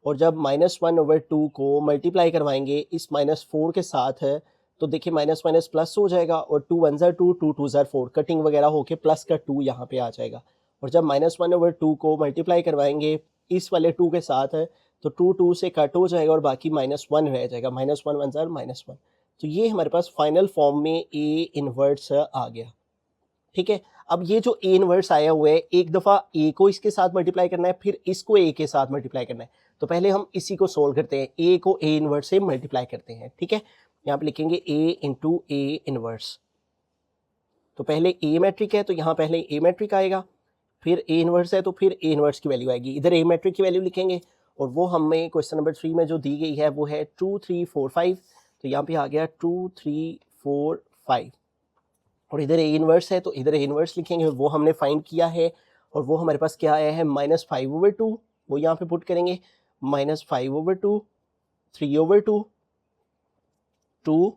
और जब -1/2 को मल्टीप्लाई करवाएंगे इस -4 के साथ है तो देखिए माइनस माइनस प्लस हो जाएगा, और 2 1 ज़ार 2 2 2 ज़ार 4 कटिंग वगैरह होके प्लस का 2 यहाँ पे आ जाएगा। और जब -1/2 को मल्टीप्लाई करवाएंगे इस वाले 2 के साथ है तो 2 2 से कट हो जाएगा और बाकी -1 रह जाएगा, -1 1 ज़ार -1। तो ये हमारे पास फाइनल फॉर्म में ए इनवर्स आ गया। ठीक है, अब ये जो ए इनवर्स आया हुआ है, एक दफ़ा ए को इसके साथ मल्टीप्लाई करना है, फिर इसको ए के साथ मल्टीप्लाई करना है। तो पहले हम इसी को सोल्व करते हैं, ए को ए इनवर्स से मल्टीप्लाई करते हैं। ठीक है, यहाँ पे लिखेंगे ए इंटू ए इनवर्स। तो पहले ए मैट्रिक है तो यहाँ पहले ए मैट्रिक आएगा, फिर ए इनवर्स है तो फिर ए इनवर्स की वैल्यू आएगी। इधर ए मैट्रिक की वैल्यू लिखेंगे और वो हमें क्वेश्चन नंबर 3 में जो दी गई है वो है 2 3 4 5। तो यहाँ पे आ गया 2 3 4 5। और इधर ए इनवर्स है तो इधर ए इनवर्स लिखेंगे, वो हमने फाइंड किया है और वो हमारे पास क्या आया है -5/2। वो यहाँ पे पुट करेंगे -5/2, 3/2, 2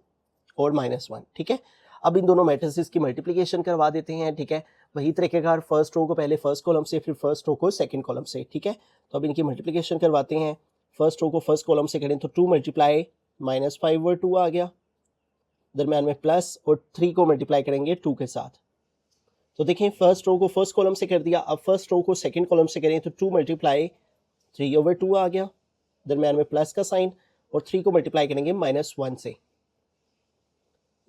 और -1। ठीक है, अब इन दोनों मैट्रिसेस की मल्टीप्लिकेशन करवा देते हैं। ठीक है, वही तरीकेकार फर्स्ट रो को पहले फर्स्ट कॉलम से, फिर फर्स्ट रो को सेकंड कॉलम से। ठीक है, तो अब इनकी मल्टीप्लिकेशन करवाते हैं। फर्स्ट रो को फर्स्ट कॉलम से करें तो 2 मल्टीप्लाई -5/2 आ गया, दरम्यान में प्लस, और 3 को मल्टीप्लाई करेंगे 2 के साथ। तो देखें फर्स्ट रो को फर्स्ट कॉलम से कर दिया, अब फर्स्ट रो को सेकंड कॉलम से करें तो 2 मल्टीप्लाई 3/2 आ गया, दरम्यान में प्लस का साइन, और 3 को मल्टीप्लाई करेंगे -1 से,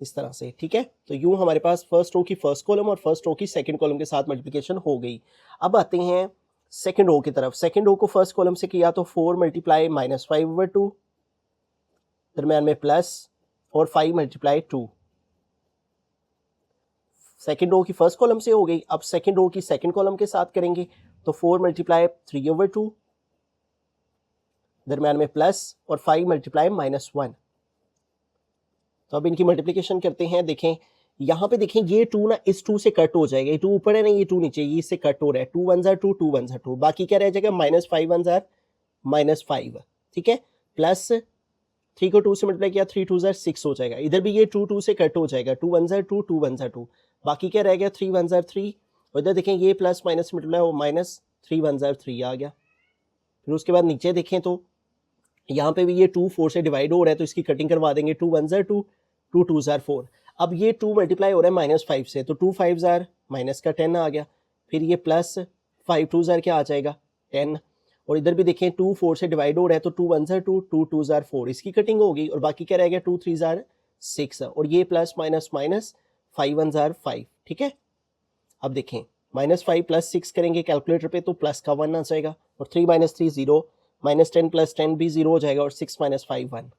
इस तरह से। ठीक है, तो यूं हमारे पास फर्स्ट रो की फर्स्ट कॉलम और फर्स्ट रो की सेकंड कॉलम के साथ मल्टीप्लिकेशन हो गई। अब आते हैं सेकंड रो की तरफ। सेकंड रो को फर्स्ट कॉलम से किया तो 4 मल्टीप्लाई -5/2, दरम्यान में प्लस, और 5 मल्टीप्लाई 2। सेकंड रो की फर्स्ट कॉलम से हो गई। अब सेकंड रो की सेकंड कॉलम के साथ करेंगे तो 4 मल्टीप्लाई 3/2, दरम्यान में प्लस, और 5 मल्टीप्लाई -1। तो अब इनकी मल्टीप्लिकेशन करते हैं। देखें यहाँ पे देखें ये 2 ना इस 2 से कट हो जाएगा, ये 2 ऊपर है ना, ये 2 नीचे, ये इससे कट हो रहा है। 2 1 ज़ार 2, 2 1 ज़ार 2, बाकी क्या रह जाएगा -5 1 ज़ार -5। ठीक है, प्लस 3 को 2 से मल्टीप्लाई किया, 3 2 ज़ार 6 हो जाएगा। इधर भी ये 2 2 से कट हो जाएगा, 2 1 ज़ार 2, 2 1 ज़ार 2, बाकी क्या रह गया 3 1 ज़ार 3। और इधर देखें ये प्लस माइनस मल्टीप्लाई हो, -3 1 ज़ार 3 आ गया। फिर उसके बाद नीचे देखें तो यहाँ पे भी ये 2 4 से डिवाइड हो रहा है तो इसकी कटिंग करवा देंगे, 2 1 ज़ार 2, 2 2 ज़ार 4। अब ये 2 मल्टीप्लाई हो रहा है -5 से, तो 2 5 ज़ार माइनस का 10 आ गया। फिर ये प्लस 5 2 ज़ार क्या आ जाएगा 10। और इधर भी देखें 2 4 से डिवाइड हो रहा है तो 2 1 ज़ार 2, 2 2 ज़ार 4, इसकी कटिंग होगी। और बाकी क्या रह गया 2 3 ज़ार 6, और ये प्लस माइनस माइनस 5 1 ज़ार 5। ठीक है, अब देखें -5 + 6 करेंगे कैलकुलेटर पे तो प्लस का 1 आ जाएगा, और 3 - 3 0, -10 + 10 भी 0 हो जाएगा, और 6 - 5 1।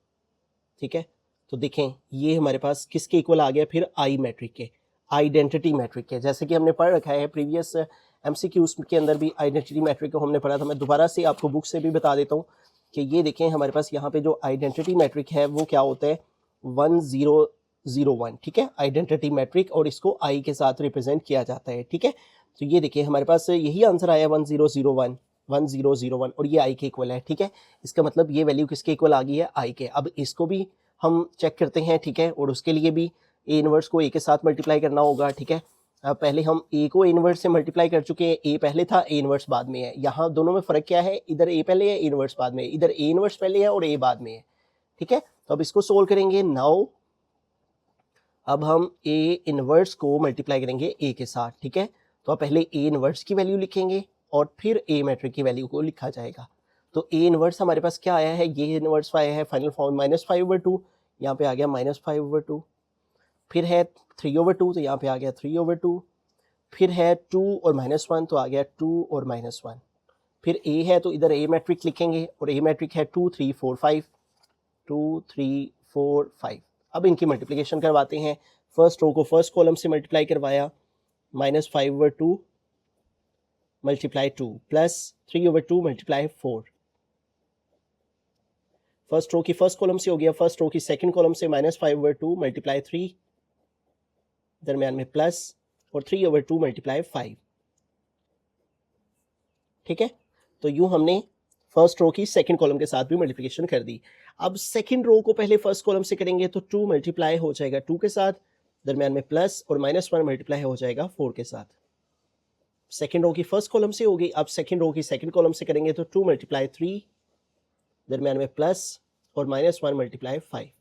ठीक है, तो देखें ये हमारे पास किसके इक्वल आ गया फिर आई मैट्रिक के, आइडेंटिटी मैट्रिक के। जैसे कि हमने पढ़ रखा है प्रीवियस MCQs के अंदर भी आइडेंटिटी मैट्रिक को हमने पढ़ा था। मैं दोबारा से आपको बुक से भी बता देता हूँ कि ये देखें हमारे पास यहाँ पे जो आइडेंटिटी मैट्रिक है वो क्या होता है 1 0 0 1। ठीक है, आइडेंटिटी मैट्रिक, और इसको आई के साथ रिप्रेजेंट किया जाता है। ठीक है, तो ये देखिए हमारे पास यही आंसर आया 1 0 0 1, 1 0 0 1, और ये आई के इक्वल है। ठीक है, इसका मतलब ये वैल्यू किसके इक्वल आ गई है आई के। अब इसको भी हम चेक करते हैं। ठीक है, और उसके लिए भी ए इनवर्स को ए के साथ मल्टीप्लाई करना होगा। ठीक है, अब पहले हम ए को ए इनवर्स से मल्टीप्लाई कर चुके हैं, ए पहले था ए इनवर्स बाद में है। यहाँ दोनों में फ़र्क क्या है, इधर ए पहले है ए इनवर्स बाद में, इधर ए इनवर्स पहले है और ए बाद में है। ठीक है, तो अब इसको सोल्व करेंगे। नाउ अब हम ए इनवर्स को मल्टीप्लाई करेंगे ए के साथ। ठीक है, तो अब पहले ए इनवर्स की वैल्यू लिखेंगे और फिर ए मैट्रिक की वैल्यू को लिखा जाएगा। तो ए इनवर्स हमारे पास क्या आया है, ये इनवर्स आया है फाइनल फॉर्म -5/2, यहाँ पे आ गया -5/2। फिर है 3/2, तो यहाँ पे आ गया 3/2। फिर है 2 और -1, तो आ गया 2 और -1। फिर ए है तो इधर ए मैट्रिक लिखेंगे, और ए मैट्रिक है 2 3 4 5, 2 3 4 5। अब इनकी मल्टीप्लिकेशन करवाते हैं। फर्स्ट रो को फर्स्ट कॉलम से मल्टीप्लाई करवाया, -5/2 multiply 2 plus 3/2 multiply 4। First row की फर्स्ट कॉलम से हो गया, फर्स्ट रो की सेकंड कॉलम से -5/2 मल्टीप्लाई 3, दरमियान में प्लस, और 3/2 मल्टीप्लाई 5। ठीक है, तो यूं हमने फर्स्ट रो की सेकंड कॉलम के साथ भी मल्टीप्लिकेशन कर दी। अब सेकंड रो को पहले फर्स्ट कॉलम से करेंगे तो 2 मल्टीप्लाई हो जाएगा 2 के साथ, दरमियान में प्लस और -1 मल्टीप्लाई हो जाएगा 4 के साथ। सेकंड रो की फर्स्ट कॉलम से होगी, अब सेकंड रो की सेकंड कॉलम से करेंगे तो 2 मल्टीप्लाई 3, दरमियान में प्लस और -1 मल्टीप्लाई 5।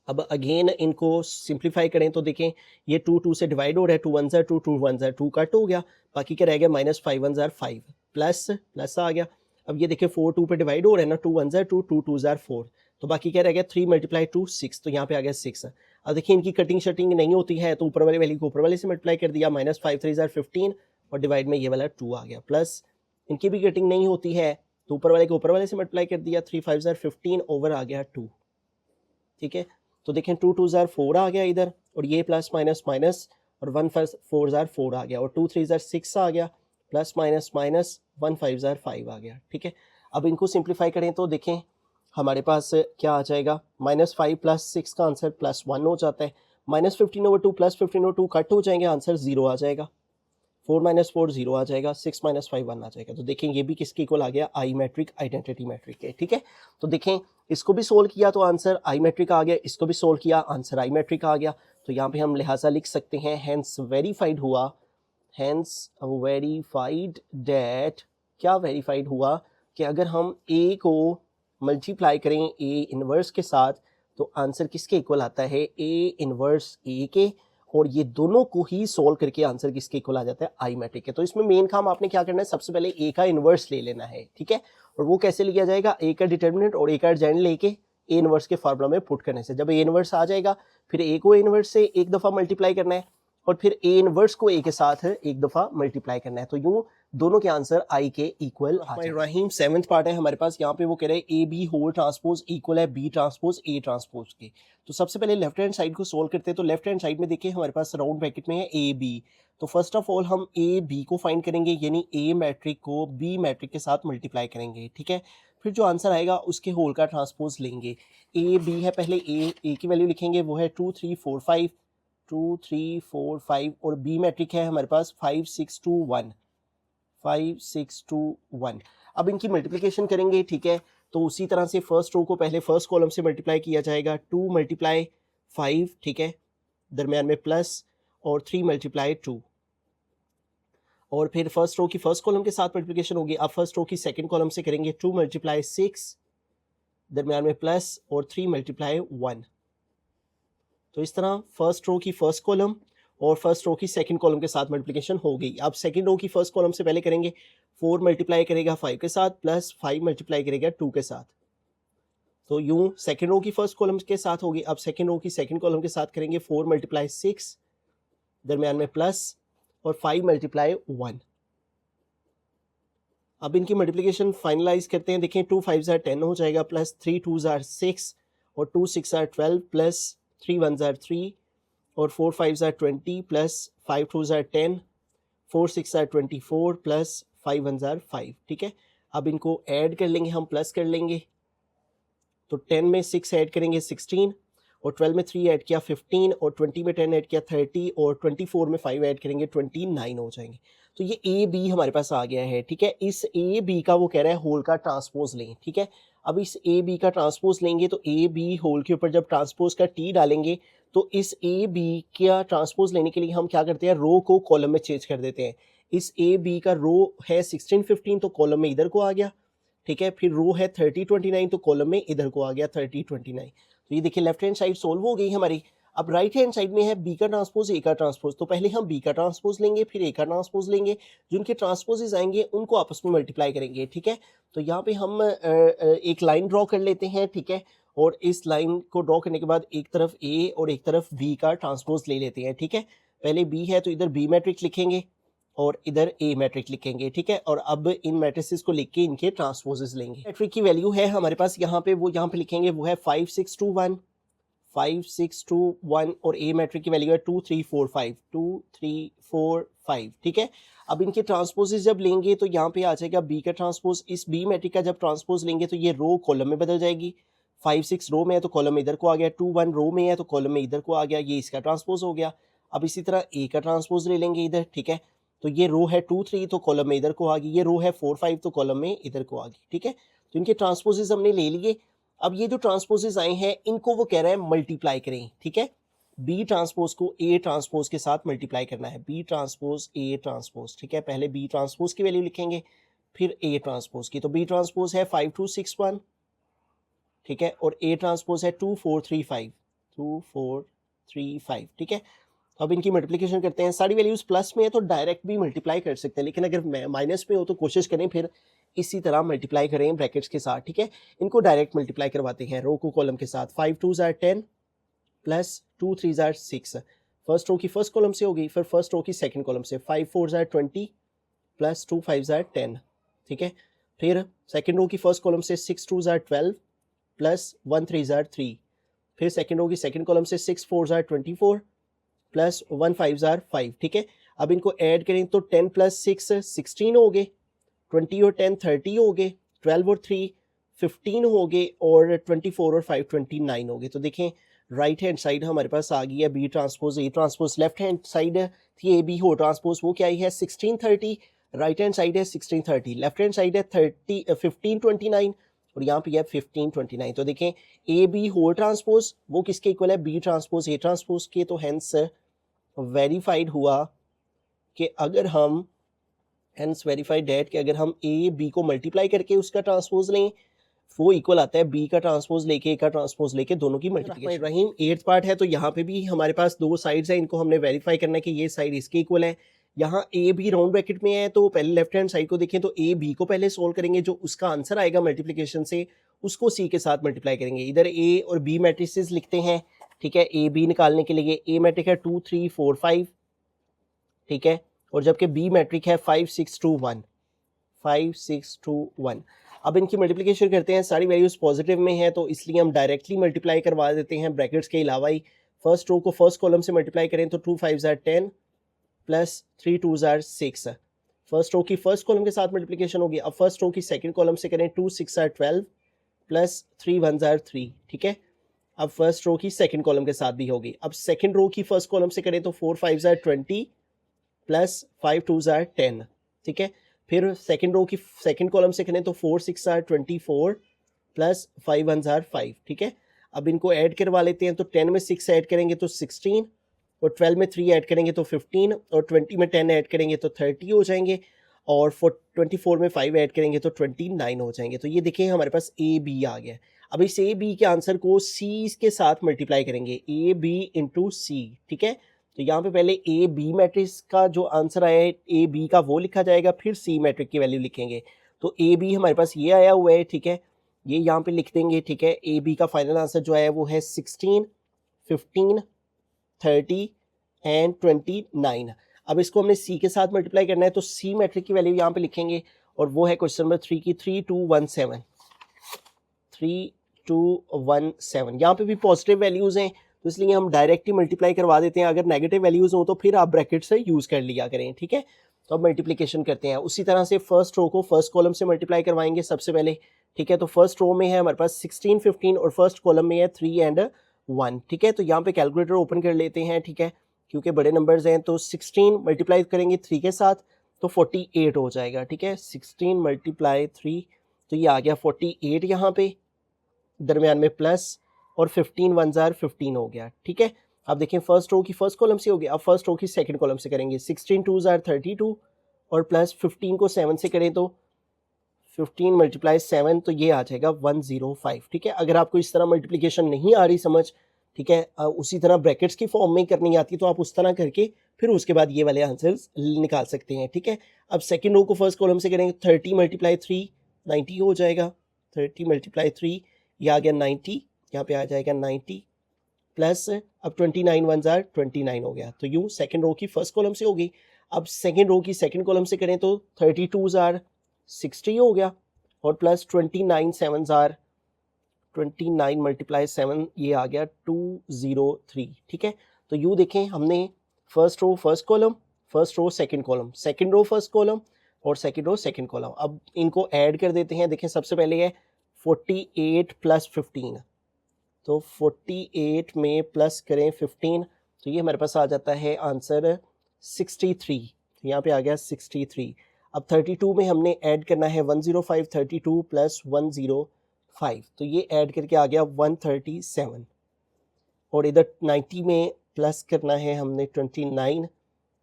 अब अगेन इनको सिंप्लीफाई करें तो देखें ये 2 से डिवाइड हो रहा है, 2 1 ज़ा 2, 2 1 ज़ा 2 कट हो गया, बाकी क्या रह गया -5 1 ज़ा 5 प्लस आ गया। अब ये देखें 4 2 पे डिवाइड हो रहा है ना, 2 1 ज़ा 2, 2 2 ज़ा 4, तो बाकी क्या रह गया 3 मल्टीप्लाई 2 6, तो यहाँ पे आ गया 6। अब देखिए इनकी कटिंग शटिंग नहीं होती है तो ऊपर वाली वैल्यू को ऊपर वाले से मल्टीप्लाई कर दिया, -5 3 ज़ा 15 और डिवाइड में ये वाला 2 आ गया, प्लस इनकी भी कटिंग नहीं होती है तो ऊपर वाले को ऊपर वाले से मल्टीप्लाई कर दिया, 3 5 ज़ा 15 ओवर आ गया 2। ठीक है, तो देखें 2 2 ज़ार 4 आ गया इधर, और ये प्लस माइनस माइनस और 1 4 ज़ार 4 आ गया, और 2 3 ज़ार 6 आ गया, प्लस माइनस माइनस 1 5 ज़ार 5 आ गया। ठीक है, अब इनको सिंप्लीफाई करें तो देखें हमारे पास क्या आ जाएगा, -5 + 6 का आंसर +1 हो जाता है, -15/2 + 15/2 कट हो जाएंगे, आंसर 0 आ जाएगा, 4 - 4 0 आ जाएगा, 6 - 5 1 आ जाएगा। तो देखें ये भी किसके इक्वल आ गया, आई मैट्रिक आइडेंटिटी मैट्रिक के। ठीक है, तो देखें इसको भी सोल्व किया तो आंसर आई मैट्रिक आ गया, इसको भी सोल्व किया आंसर आई मैट्रिक आ गया। तो यहाँ पे हम लिहाजा लिख सकते हैं हेंस वेरीफाइड हुआ, हेंस वेरीफाइड डैट, क्या वेरीफाइड हुआ कि अगर हम ए को मल्टीप्लाई करें ए इनवर्स के साथ तो आंसर किसके इक्वल आता है, ए इनवर्स ए के, और ये दोनों को ही सोल्व करके आंसर किसके इक्वल आ जाता है, आई मैट्रिक के। तो इसमें मेन काम आपने क्या करना है, सबसे पहले ए का इनवर्स ले लेना है। ठीक है, और वो कैसे लिया जाएगा, ए का डिटर्मिनेंट और ए का एडजेंट लेके ए इनवर्स के फार्मूला में पुट करने से। जब ए इनवर्स आ जाएगा फिर ए को ए इनवर्स से एक दफ़ा मल्टीप्लाई करना है और फिर ए इनवर्स को ए के साथ एक दफ़ा मल्टीप्लाई करना है, तो यूँ दोनों के आंसर आई के इक्वल आ जाएंगे। रहीम 7th पार्ट है हमारे पास, यहाँ पे वो कह रहे हैं A B whole transpose equal है बी ट्रांसपोज ए ट्रांसपोज के। तो सबसे पहले लेफ्ट हैंड साइड को सोल्व करते हैं, तो लेफ्ट हैंड साइड में देखिए हमारे पास राउंड ब्रैकेट में है ए बी, तो फर्स्ट ऑफ ऑल हम ए बी को फाइंड करेंगे, यानी ए मैट्रिक को बी मैट्रिक के साथ मल्टीप्लाई करेंगे। ठीक है, फिर जो आंसर आएगा उसके होल का ट्रांसपोज लेंगे। ए बी है, पहले ए की वैल्यू लिखेंगे, वो है 2 3 4 5, 2 3 4 5, और बी मैट्रिक है हमारे पास 5 6 2 1, 5 6 2 1। अब इनकी मल्टीप्लिकेशन करेंगे। ठीक है, तो उसी तरह से फर्स्ट रो को पहले फर्स्ट कॉलम से मल्टीप्लाई किया जाएगा, 2 × 5, ठीक है, दरमियान में प्लस, और 3 × 2, और फिर फर्स्ट रो की फर्स्ट कॉलम के साथ मल्टीप्लिकेशन होगी। अब फर्स्ट रो की सेकंड कॉलम से करेंगे, 2 × 6, दरमियान में प्लस, और 3 × 1। तो इस तरह फर्स्ट रो की फर्स्ट कॉलम और फर्स्ट रो की सेकंड कॉलम के साथ मल्टीप्लिकेशन हो गई। अब सेकंड रो की फर्स्ट कॉलम से पहले करेंगे, 4 मल्टीप्लाई करेगा 5 के साथ, प्लस 5 मल्टीप्लाई करेगा 2 के साथ, तो यूं सेकंड रो की फर्स्ट कॉलम के साथ होगी। अब सेकंड रो की सेकंड कॉलम के साथ करेंगे, 4 × 6, दरमियान में प्लस, और 5 × 1। अब इनकी मल्टीप्लिकेशन फाइनलाइज करते हैं। देखें 2 5 ज़ार 10 हो जाएगा, प्लस 3 2 ज़ार 6, और 2 6 ज़ार 12, प्लस 3 1 ज़ार 3, और 4 5 ज़ार 20, प्लस 5 2 ज़ार 10, 4 6 ज़ार 24, प्लस 5 1 ज़ार 5। ठीक है, अब इनको ऐड कर लेंगे, हम प्लस कर लेंगे, तो 10 में 6 ऐड करेंगे 16, और 12 में 3 ऐड किया 15, और 20 में 10 ऐड किया 30, और 24 में 5 ऐड करेंगे 29 हो जाएंगे। तो ये ए बी हमारे पास आ गया है। ठीक है, इस ए बी का वो कह रहा है होल का ट्रांसपोज लें। ठीक है, अब इस ए बी का ट्रांसपोज लेंगे तो ए बी होल के ऊपर जब ट्रांसपोज का टी डालेंगे तो इस ए बी का ट्रांसपोज लेने के लिए हम क्या करते हैं, रो को कॉलम में चेंज कर देते हैं। इस ए बी का रो है 16 15, तो कॉलम में इधर को आ गया। ठीक है, फिर रो है 30 29, तो कॉलम में इधर को आ गया 30 29। तो ये देखिए लेफ्ट हैंड साइड सोल्व हो गई हमारी। अब राइट हैंड साइड में है बी का ट्रांसपोज ए का ट्रांसपोज, तो पहले हम बी का ट्रांसपोज लेंगे, फिर ए का ट्रांसपोज लेंगे, जिनके ट्रांसपोजेज आएंगे उनको आपस में मल्टीप्लाई करेंगे। ठीक है, तो यहाँ पे हम एक लाइन ड्रॉ कर लेते हैं। ठीक है, और इस लाइन को ड्रॉ करने के बाद एक तरफ ए और एक तरफ बी का ट्रांसपोज ले लेते हैं। ठीक है, पहले बी है तो इधर बी मैट्रिक लिखेंगे और इधर ए मैट्रिक लिखेंगे। ठीक है, और अब इन मैट्रिसेस को लिख के इनके ट्रांसपोजेस लेंगे। मैट्रिक की वैल्यू है हमारे पास यहाँ पे, वो यहाँ पे लिखेंगे, वो है 5 6 2 1, 5 6 2 1, और ए मैट्रिक की वैल्यू है 2 3 4 5, 2 3 4 5। ठीक है, अब इनके ट्रांसपोजेस जब लेंगे तो यहाँ पे आ जाएगा बी का ट्रांसपोज। इस बी मैट्रिक का जब ट्रांसपोज लेंगे तो ये रो कॉलम में बदल जाएगी। 5 6 रो में है तो कॉलम में इधर को आ गया, 2 1 रो में है तो कॉलम में इधर को आ गया, ये इसका ट्रांसपोज हो गया। अब इसी तरह ए का ट्रांसपोज ले लेंगे इधर। ठीक है, तो ये रो है 2 3 तो कॉलम में इधर को आ गई, ये रो है 4 5 तो कॉलम में इधर को आ गई, ठीक है। तो इनके ट्रांसपोजेस हमने ले लिए। अब ये जो ट्रांसपोजेस आए हैं इनको वो कह रहे हैं मल्टीप्लाई करें, ठीक है। बी ट्रांसपोज को ए ट्रांसपोज के साथ मल्टीप्लाई करना है, बी ट्रांसपोज ए ट्रांसपोज, ठीक है। पहले बी ट्रांसपोज की वैल्यू लिखेंगे फिर ए ट्रांसपोज की। तो बी ट्रांसपोज है 5 2 6 1, ठीक है, और ए ट्रांसपोज है 2 4 3 5, 2 4 3 5, ठीक है। अब इनकी मल्टीप्लिकेशन करते हैं, सारी वैल्यूज प्लस में है तो डायरेक्ट भी मल्टीप्लाई कर सकते हैं, लेकिन अगर माइनस में हो तो कोशिश करें फिर इसी तरह मल्टीप्लाई करें ब्रैकेट्स के साथ, ठीक है। इनको डायरेक्ट मल्टीप्लाई करवाते हैं रो को कॉलम के साथ। 5 2 ज़ार 10 प्लस 2 3 ज़ार 6, फर्स्ट रो की फर्स्ट कॉलम से हो गई, फिर फर्स्ट रो की सेकंड कॉलम से 5 4 ज़ार 20 प्लस 2 5 ज़ार 10, ठीक है। फिर सेकंड रो की फर्स्ट कॉलम से 6 2 ज़ार 12 प्लस 1 3 ज़ार 3, फिर सेकंड रो की सेकंड कॉलम से 6 4 ज़ार 24 प्लस 1 5 ज़ार 5, ठीक है। अब इनको ऐड करें तो 10 प्लस 6 16 हो गए, 20 और 10 30 हो गए, 12 और 3 15 हो गए, और 24 और 5 29 हो गए। तो देखें राइट हैंड साइड हमारे पास आ गई है B transpose A transpose, left hand side थी ए बी हो ट्रांसपोज, वो क्या आई है 16 30, राइट हैंड साइड है 16 30, लेफ्ट हैंड साइड है 15 29, और यहाँ पे है 15 29। तो देखें ए बी होल ट्रांसपोज वो किसके इक्वल है, बी ट्रांसपोज ए ट्रांसपोज के। तो हेंस वेरीफाइड हुआ कि अगर हम हेंस वेरीफाइड डेट कि अगर हम ए बी को मल्टीप्लाई करके उसका ट्रांसपोज लें वो इक्वल आता है बी का ट्रांसपोज लेके ए का ट्रांसपोज लेके, दोनों की मल्टीप्लिकेशन। रहीम 8th पार्ट है, तो यहाँ पे भी हमारे पास दो साइड्स हैं, इनको हमने वेरीफाई करना है कि ये साइड इसके इक्वल है। यहाँ ए बी राउंड ब्रैकेट में है, तो पहले लेफ्ट हैंड साइड को देखें तो ए बी को पहले सोल्व करेंगे, जो उसका आंसर आएगा मल्टीप्लिकेशन से उसको सी के साथ मल्टीप्लाई करेंगे। इधर ए और बी मैट्रिसेस लिखते हैं, ठीक है। ए बी निकालने के लिए ए मैट्रिक है 2 3 4 5, ठीक है, और जबकि बी मैट्रिक है 5 6 2 1, 5 6 2 1। अब इनकी मल्टीप्लिकेशन करते हैं, सारी वैल्यूज पॉजिटिव में है तो इसलिए हम डायरेक्टली मल्टीप्लाई करवा देते हैं ब्रैकेट्स के अलावा ही। फर्स्ट रो को फर्स्ट कॉलम से मल्टीप्लाई करें तो 2 5 ज़ार 10 प्लस 3 2 ज़ार 6, फर्स्ट रो की फर्स्ट कॉलम के साथ मल्टीप्लिकेशन होगी। अब फर्स्ट रो की सेकंड कॉलम से करें 2 6 ज़ार 12 प्लस 3 1 ज़ार 3, ठीक है। अब फर्स्ट रो की सेकंड कॉलम के साथ भी होगी। अब सेकंड रो की फर्स्ट कॉलम से करें तो 4 5 ज़ार 20 प्लस 5 2 ज़ार 10, ठीक है। फिर सेकंड रो की सेकंड कॉलम से करें तो 4 6 ज़ार 24 प्लस 5 1 ज़ार 5, ठीक है। अब इनको ऐड करवा लेते हैं, तो 10 में 6 ऐड करेंगे तो 16, और 12 में 3 ऐड करेंगे तो 15, और 20 में 10 ऐड करेंगे तो 30 हो जाएंगे, और 24 में 5 ऐड करेंगे तो 29 हो जाएंगे। तो ये देखें हमारे पास ए बी आ गया। अब इस ए बी के आंसर को सी के साथ मल्टीप्लाई करेंगे, ए बी इंटू सी, ठीक है। तो यहाँ पे पहले ए बी मैट्रिक्स का जो आंसर आया है ए बी का वो लिखा जाएगा, फिर सी मैट्रिक की वैल्यू लिखेंगे। तो ए बी हमारे पास ये आया हुआ है, ठीक है, ये यहाँ पे लिख देंगे, ठीक है। ए बी का फाइनल आंसर जो है वो है 16 15 30 एंड 29। अब इसको हमने सी के साथ मल्टीप्लाई करना है, तो सी मैट्रिक की वैल्यू यहाँ पे लिखेंगे, और वो है क्वेश्चन नंबर 3 की 3217, 3217। यहाँ पे भी पॉजिटिव वैल्यूज हैं तो इसलिए हम डायरेक्ट ही मल्टीप्लाई करवा देते हैं। अगर नेगेटिव वैल्यूज हो तो फिर आप ब्रैकेट से यूज कर लिया करें, ठीक है। तो अब मल्टीप्लिकेशन करते हैं, उसी तरह से फर्स्ट रो को फर्स्ट कॉलम से मल्टीप्लाई करवाएंगे सबसे पहले, ठीक है। तो फर्स्ट रो में है हमारे पास 16 15, और फर्स्ट कॉलम में है 3 एंड 1, ठीक है। तो यहाँ पे कैलकुलेटर ओपन कर लेते हैं, ठीक है, क्योंकि बड़े नंबर्स हैं। तो 16 मल्टीप्लाई करेंगे 3 के साथ तो 48 हो जाएगा, ठीक है। 16 मल्टीप्लाई 3, तो ये आ गया 48 यहाँ पे, दरमियान में प्लस, और 15 1 ज़ार 15 हो गया, ठीक है। अब देखें फर्स्ट रो की फर्स्ट कॉलम से हो गया, अब फर्स्ट रो की सेकंड कॉलम से करेंगे। 16 2 ज़ार 32, और प्लस 15 को 7 से करें तो 15 मल्टीप्लाई 7, तो ये आ जाएगा 105, ठीक है। अगर आपको इस तरह मल्टीप्लिकेशन नहीं आ रही समझ, ठीक है, उसी तरह ब्रैकेट्स की फॉर्म में करनी आती तो आप उस तरह करके फिर उसके बाद ये वाले आंसर्स निकाल सकते हैं, ठीक है। अब सेकंड रो को फर्स्ट कॉलम से करेंगे, 30 मल्टीप्लाई 3 90 हो जाएगा, 30 मल्टीप्लाई 3 ये आ गया 90, यहाँ पे आ जाएगा 90, प्लस अब 29 1 ज़ार 29 हो गया। तो यूँ सेकंड रो की फर्स्ट कॉलम से होगी। अब सेकंड रो की सेकंड कॉलम से करें तो 32 ज़ार 60 हो गया, और प्लस 29 7 ज़ार 29 मल्टीप्लाई 7 ये आ गया 203, ठीक है। तो यूँ देखें हमने first row first column, first row second column, second row first column, और सेकंड रो सेकंड कॉलम। अब इनको ऐड कर देते हैं। देखें सबसे पहले है 48 प्लस 15, तो 48 में प्लस करें 15, तो ये हमारे पास आ जाता है आंसर 63। तो यहाँ पे आ गया 63। अब 32 में हमने ऐड करना है 105, 32 प्लस 105, तो ये ऐड करके आ गया 137। और इधर 90 में प्लस करना है हमने 29,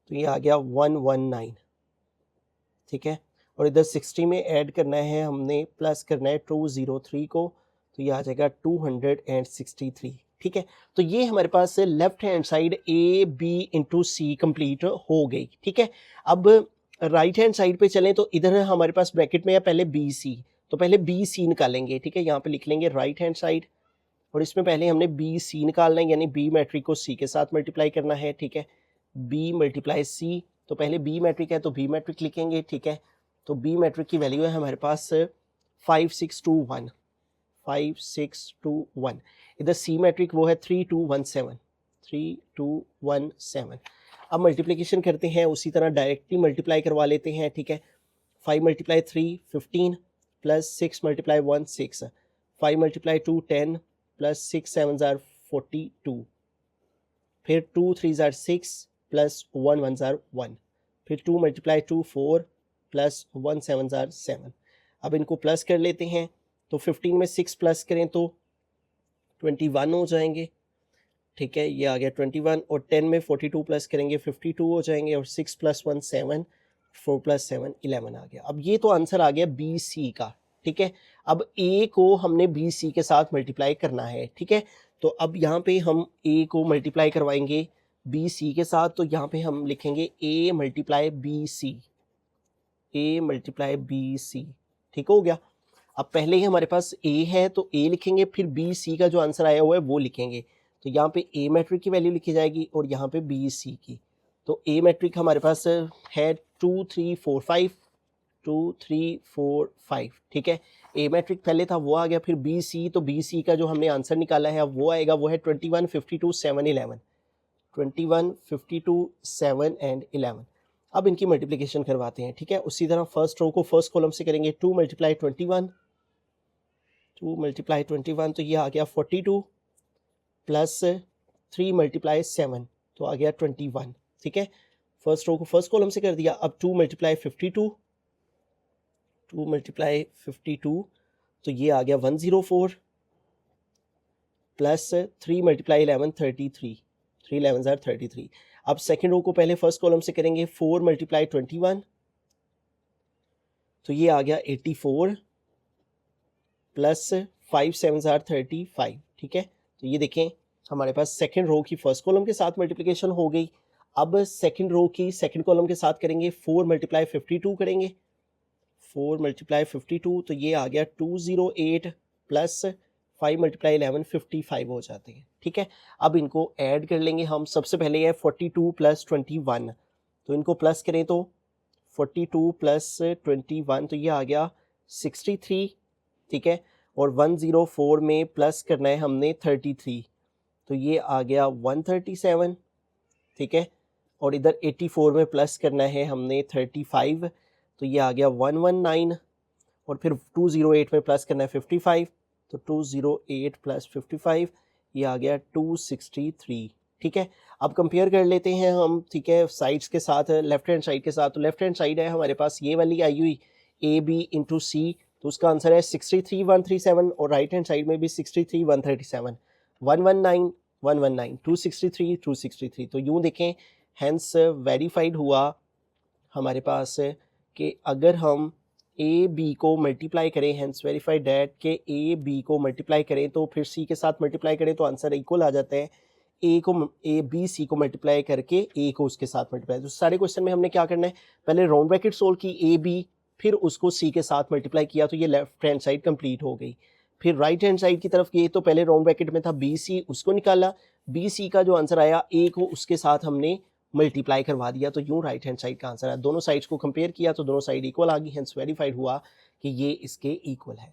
तो ये आ गया 119, ठीक है। और इधर 60 में ऐड करना है हमने, प्लस करना है 203 को, तो ये आ जाएगा 263, ठीक है। तो ये हमारे पास left hand side A B into C complete हो गई, ठीक है। अब राइट हैंड साइड पे चलें तो इधर हमारे पास ब्रैकेट में है पहले बी सी, तो पहले बी सी निकालेंगे, ठीक है। यहाँ पे लिख लेंगे राइट हैंड साइड, और इसमें पहले हमने बी सी निकालना है, यानी बी मैट्रिक को सी के साथ मल्टीप्लाई करना है, ठीक है। बी मल्टीप्लाई सी, तो पहले बी मैट्रिक है तो बी मैट्रिक लिखेंगे, ठीक है। तो बी मैट्रिक की वैल्यू है हमारे पास 5621, 5621। इधर सी मैट्रिक वो है 3217, 3217। अब मल्टीप्लिकेशन करते हैं, उसी तरह डायरेक्टली मल्टीप्लाई करवा लेते हैं, ठीक है। 5 multiply 3 15 plus 6 multiply 1 6, 5 multiply 2 10 plus 6 7 jar 42, फिर 2 3 जार 6 प्लस 1 1 जार 1, फिर 2 मल्टीप्लाई 2 4 प्लस 1 7 जार 7। अब इनको प्लस कर लेते हैं, तो 15 में 6 प्लस करें तो 21 हो जाएंगे, ठीक है। ये आ गया 21, और 10 में 42 प्लस करेंगे 52 हो जाएंगे, और 6 प्लस 1 7, 4 प्लस 7 11 आ गया। अब ये तो आंसर आ गया बी सी का, ठीक है। अब ए को हमने बी सी के साथ मल्टीप्लाई करना है, ठीक है। तो अब यहाँ पे हम ए को मल्टीप्लाई करवाएंगे बी सी के साथ, तो यहाँ पे हम लिखेंगे A multiply B C, A multiply B C, ठीक हो गया। अब पहले ही हमारे पास ए है तो ए लिखेंगे, फिर बी सी का जो आंसर आया हुआ है वो लिखेंगे। तो यहाँ पे ए मैट्रिक की वैल्यू लिखी जाएगी और यहाँ पे बी सी की। तो ए मैट्रिक हमारे पास है 2 3 4 5, 2 3 4 5, ठीक है। ए मैट्रिक पहले था वो आ गया, फिर बी सी, तो बी सी का जो हमने आंसर निकाला है अब वो आएगा, वो है 21 52 7 11, 21 52 7 एंड 11। अब इनकी मल्टीप्लिकेशन करवाते हैं, ठीक है। उसी तरह फर्स्ट रो को फर्स्ट कॉलम से करेंगे, 2 मल्टीप्लाई 21, 2 मल्टीप्लाई 21, तो ये आ गया 42 प्लस 3 मल्टीप्लाई 7, तो आ गया 21, ठीक है। फर्स्ट रो को फर्स्ट कॉलम से कर दिया। अब 2 मल्टीप्लाई 52, 2 मल्टीप्लाई 52, तो ये आ गया 104 प्लस 3 मल्टीप्लाई 11 33, 3 11 आर 33। अब सेकेंड रो को पहले फर्स्ट कॉलम से करेंगे, 4 मल्टीप्लाई 21, तो ये आ गया 84 प्लस 5 7 आर 35, ठीक है। तो ये देखें हमारे पास सेकंड रो की फर्स्ट कॉलम के साथ मल्टीप्लिकेशन हो गई। अब सेकंड रो की सेकंड कॉलम के साथ करेंगे, 4 मल्टीप्लाई 52 करेंगे, 4 मल्टीप्लाई 52, तो ये आ गया 208 प्लस 5 मल्टीप्लाई 11 55 हो जाते हैं, ठीक है। अब इनको ऐड कर लेंगे हम। सबसे पहले है 42 प्लस 21, तो इनको प्लस करें तो 42 प्लस 21, तो ये आ गया 63, ठीक है। और 104 में प्लस करना है हमने 33, तो ये आ गया 137, ठीक है। और इधर 84 में प्लस करना है हमने 35, तो ये आ गया 119, और फिर 208 में प्लस करना है 55, तो 208 प्लस 55, ये आ गया 263, ठीक है। अब कंपेयर कर लेते हैं हम, ठीक है, साइड्स के साथ, लेफ्ट हैंड साइड के साथ। तो लेफ्ट हैंड साइड है हमारे पास ये वाली आई हुई ए बी इंटू सी, तो उसका आंसर है 63137, और राइट हैंड साइड में भी 63137, 119 119, 263 263। तो यूँ देखें, हैंस वेरीफाइड हुआ हमारे पास कि अगर हम ए बी को मल्टीप्लाई करें, हैंस वेरीफाइड डैट के ए बी को मल्टीप्लाई करें तो फिर सी के साथ मल्टीप्लाई करें तो आंसर इक्वल आ जाता है। ए बी सी को मल्टीप्लाई करके ए को उसके साथ मल्टीप्लाई। तो सारे क्वेश्चन में हमने क्या करना है, पहले राउंड ब्रैकेट सोल्व की ए बी, फिर उसको सी के साथ मल्टीप्लाई किया, तो ये लेफ्ट हैंड साइड कंप्लीट हो गई। फिर राइट हैंड साइड की तरफ गए तो पहले राउंड ब्रैकेट में था बी सी, उसको निकाला, बी सी का जो आंसर आया ए को उसके साथ हमने मल्टीप्लाई करवा दिया, तो यूं राइट हैंड साइड का आंसर है। दोनों साइड्स को कंपेयर किया तो दोनों साइड इक्वल आ गई, हेंस वेरीफाइड हुआ कि ये इसके इक्वल है।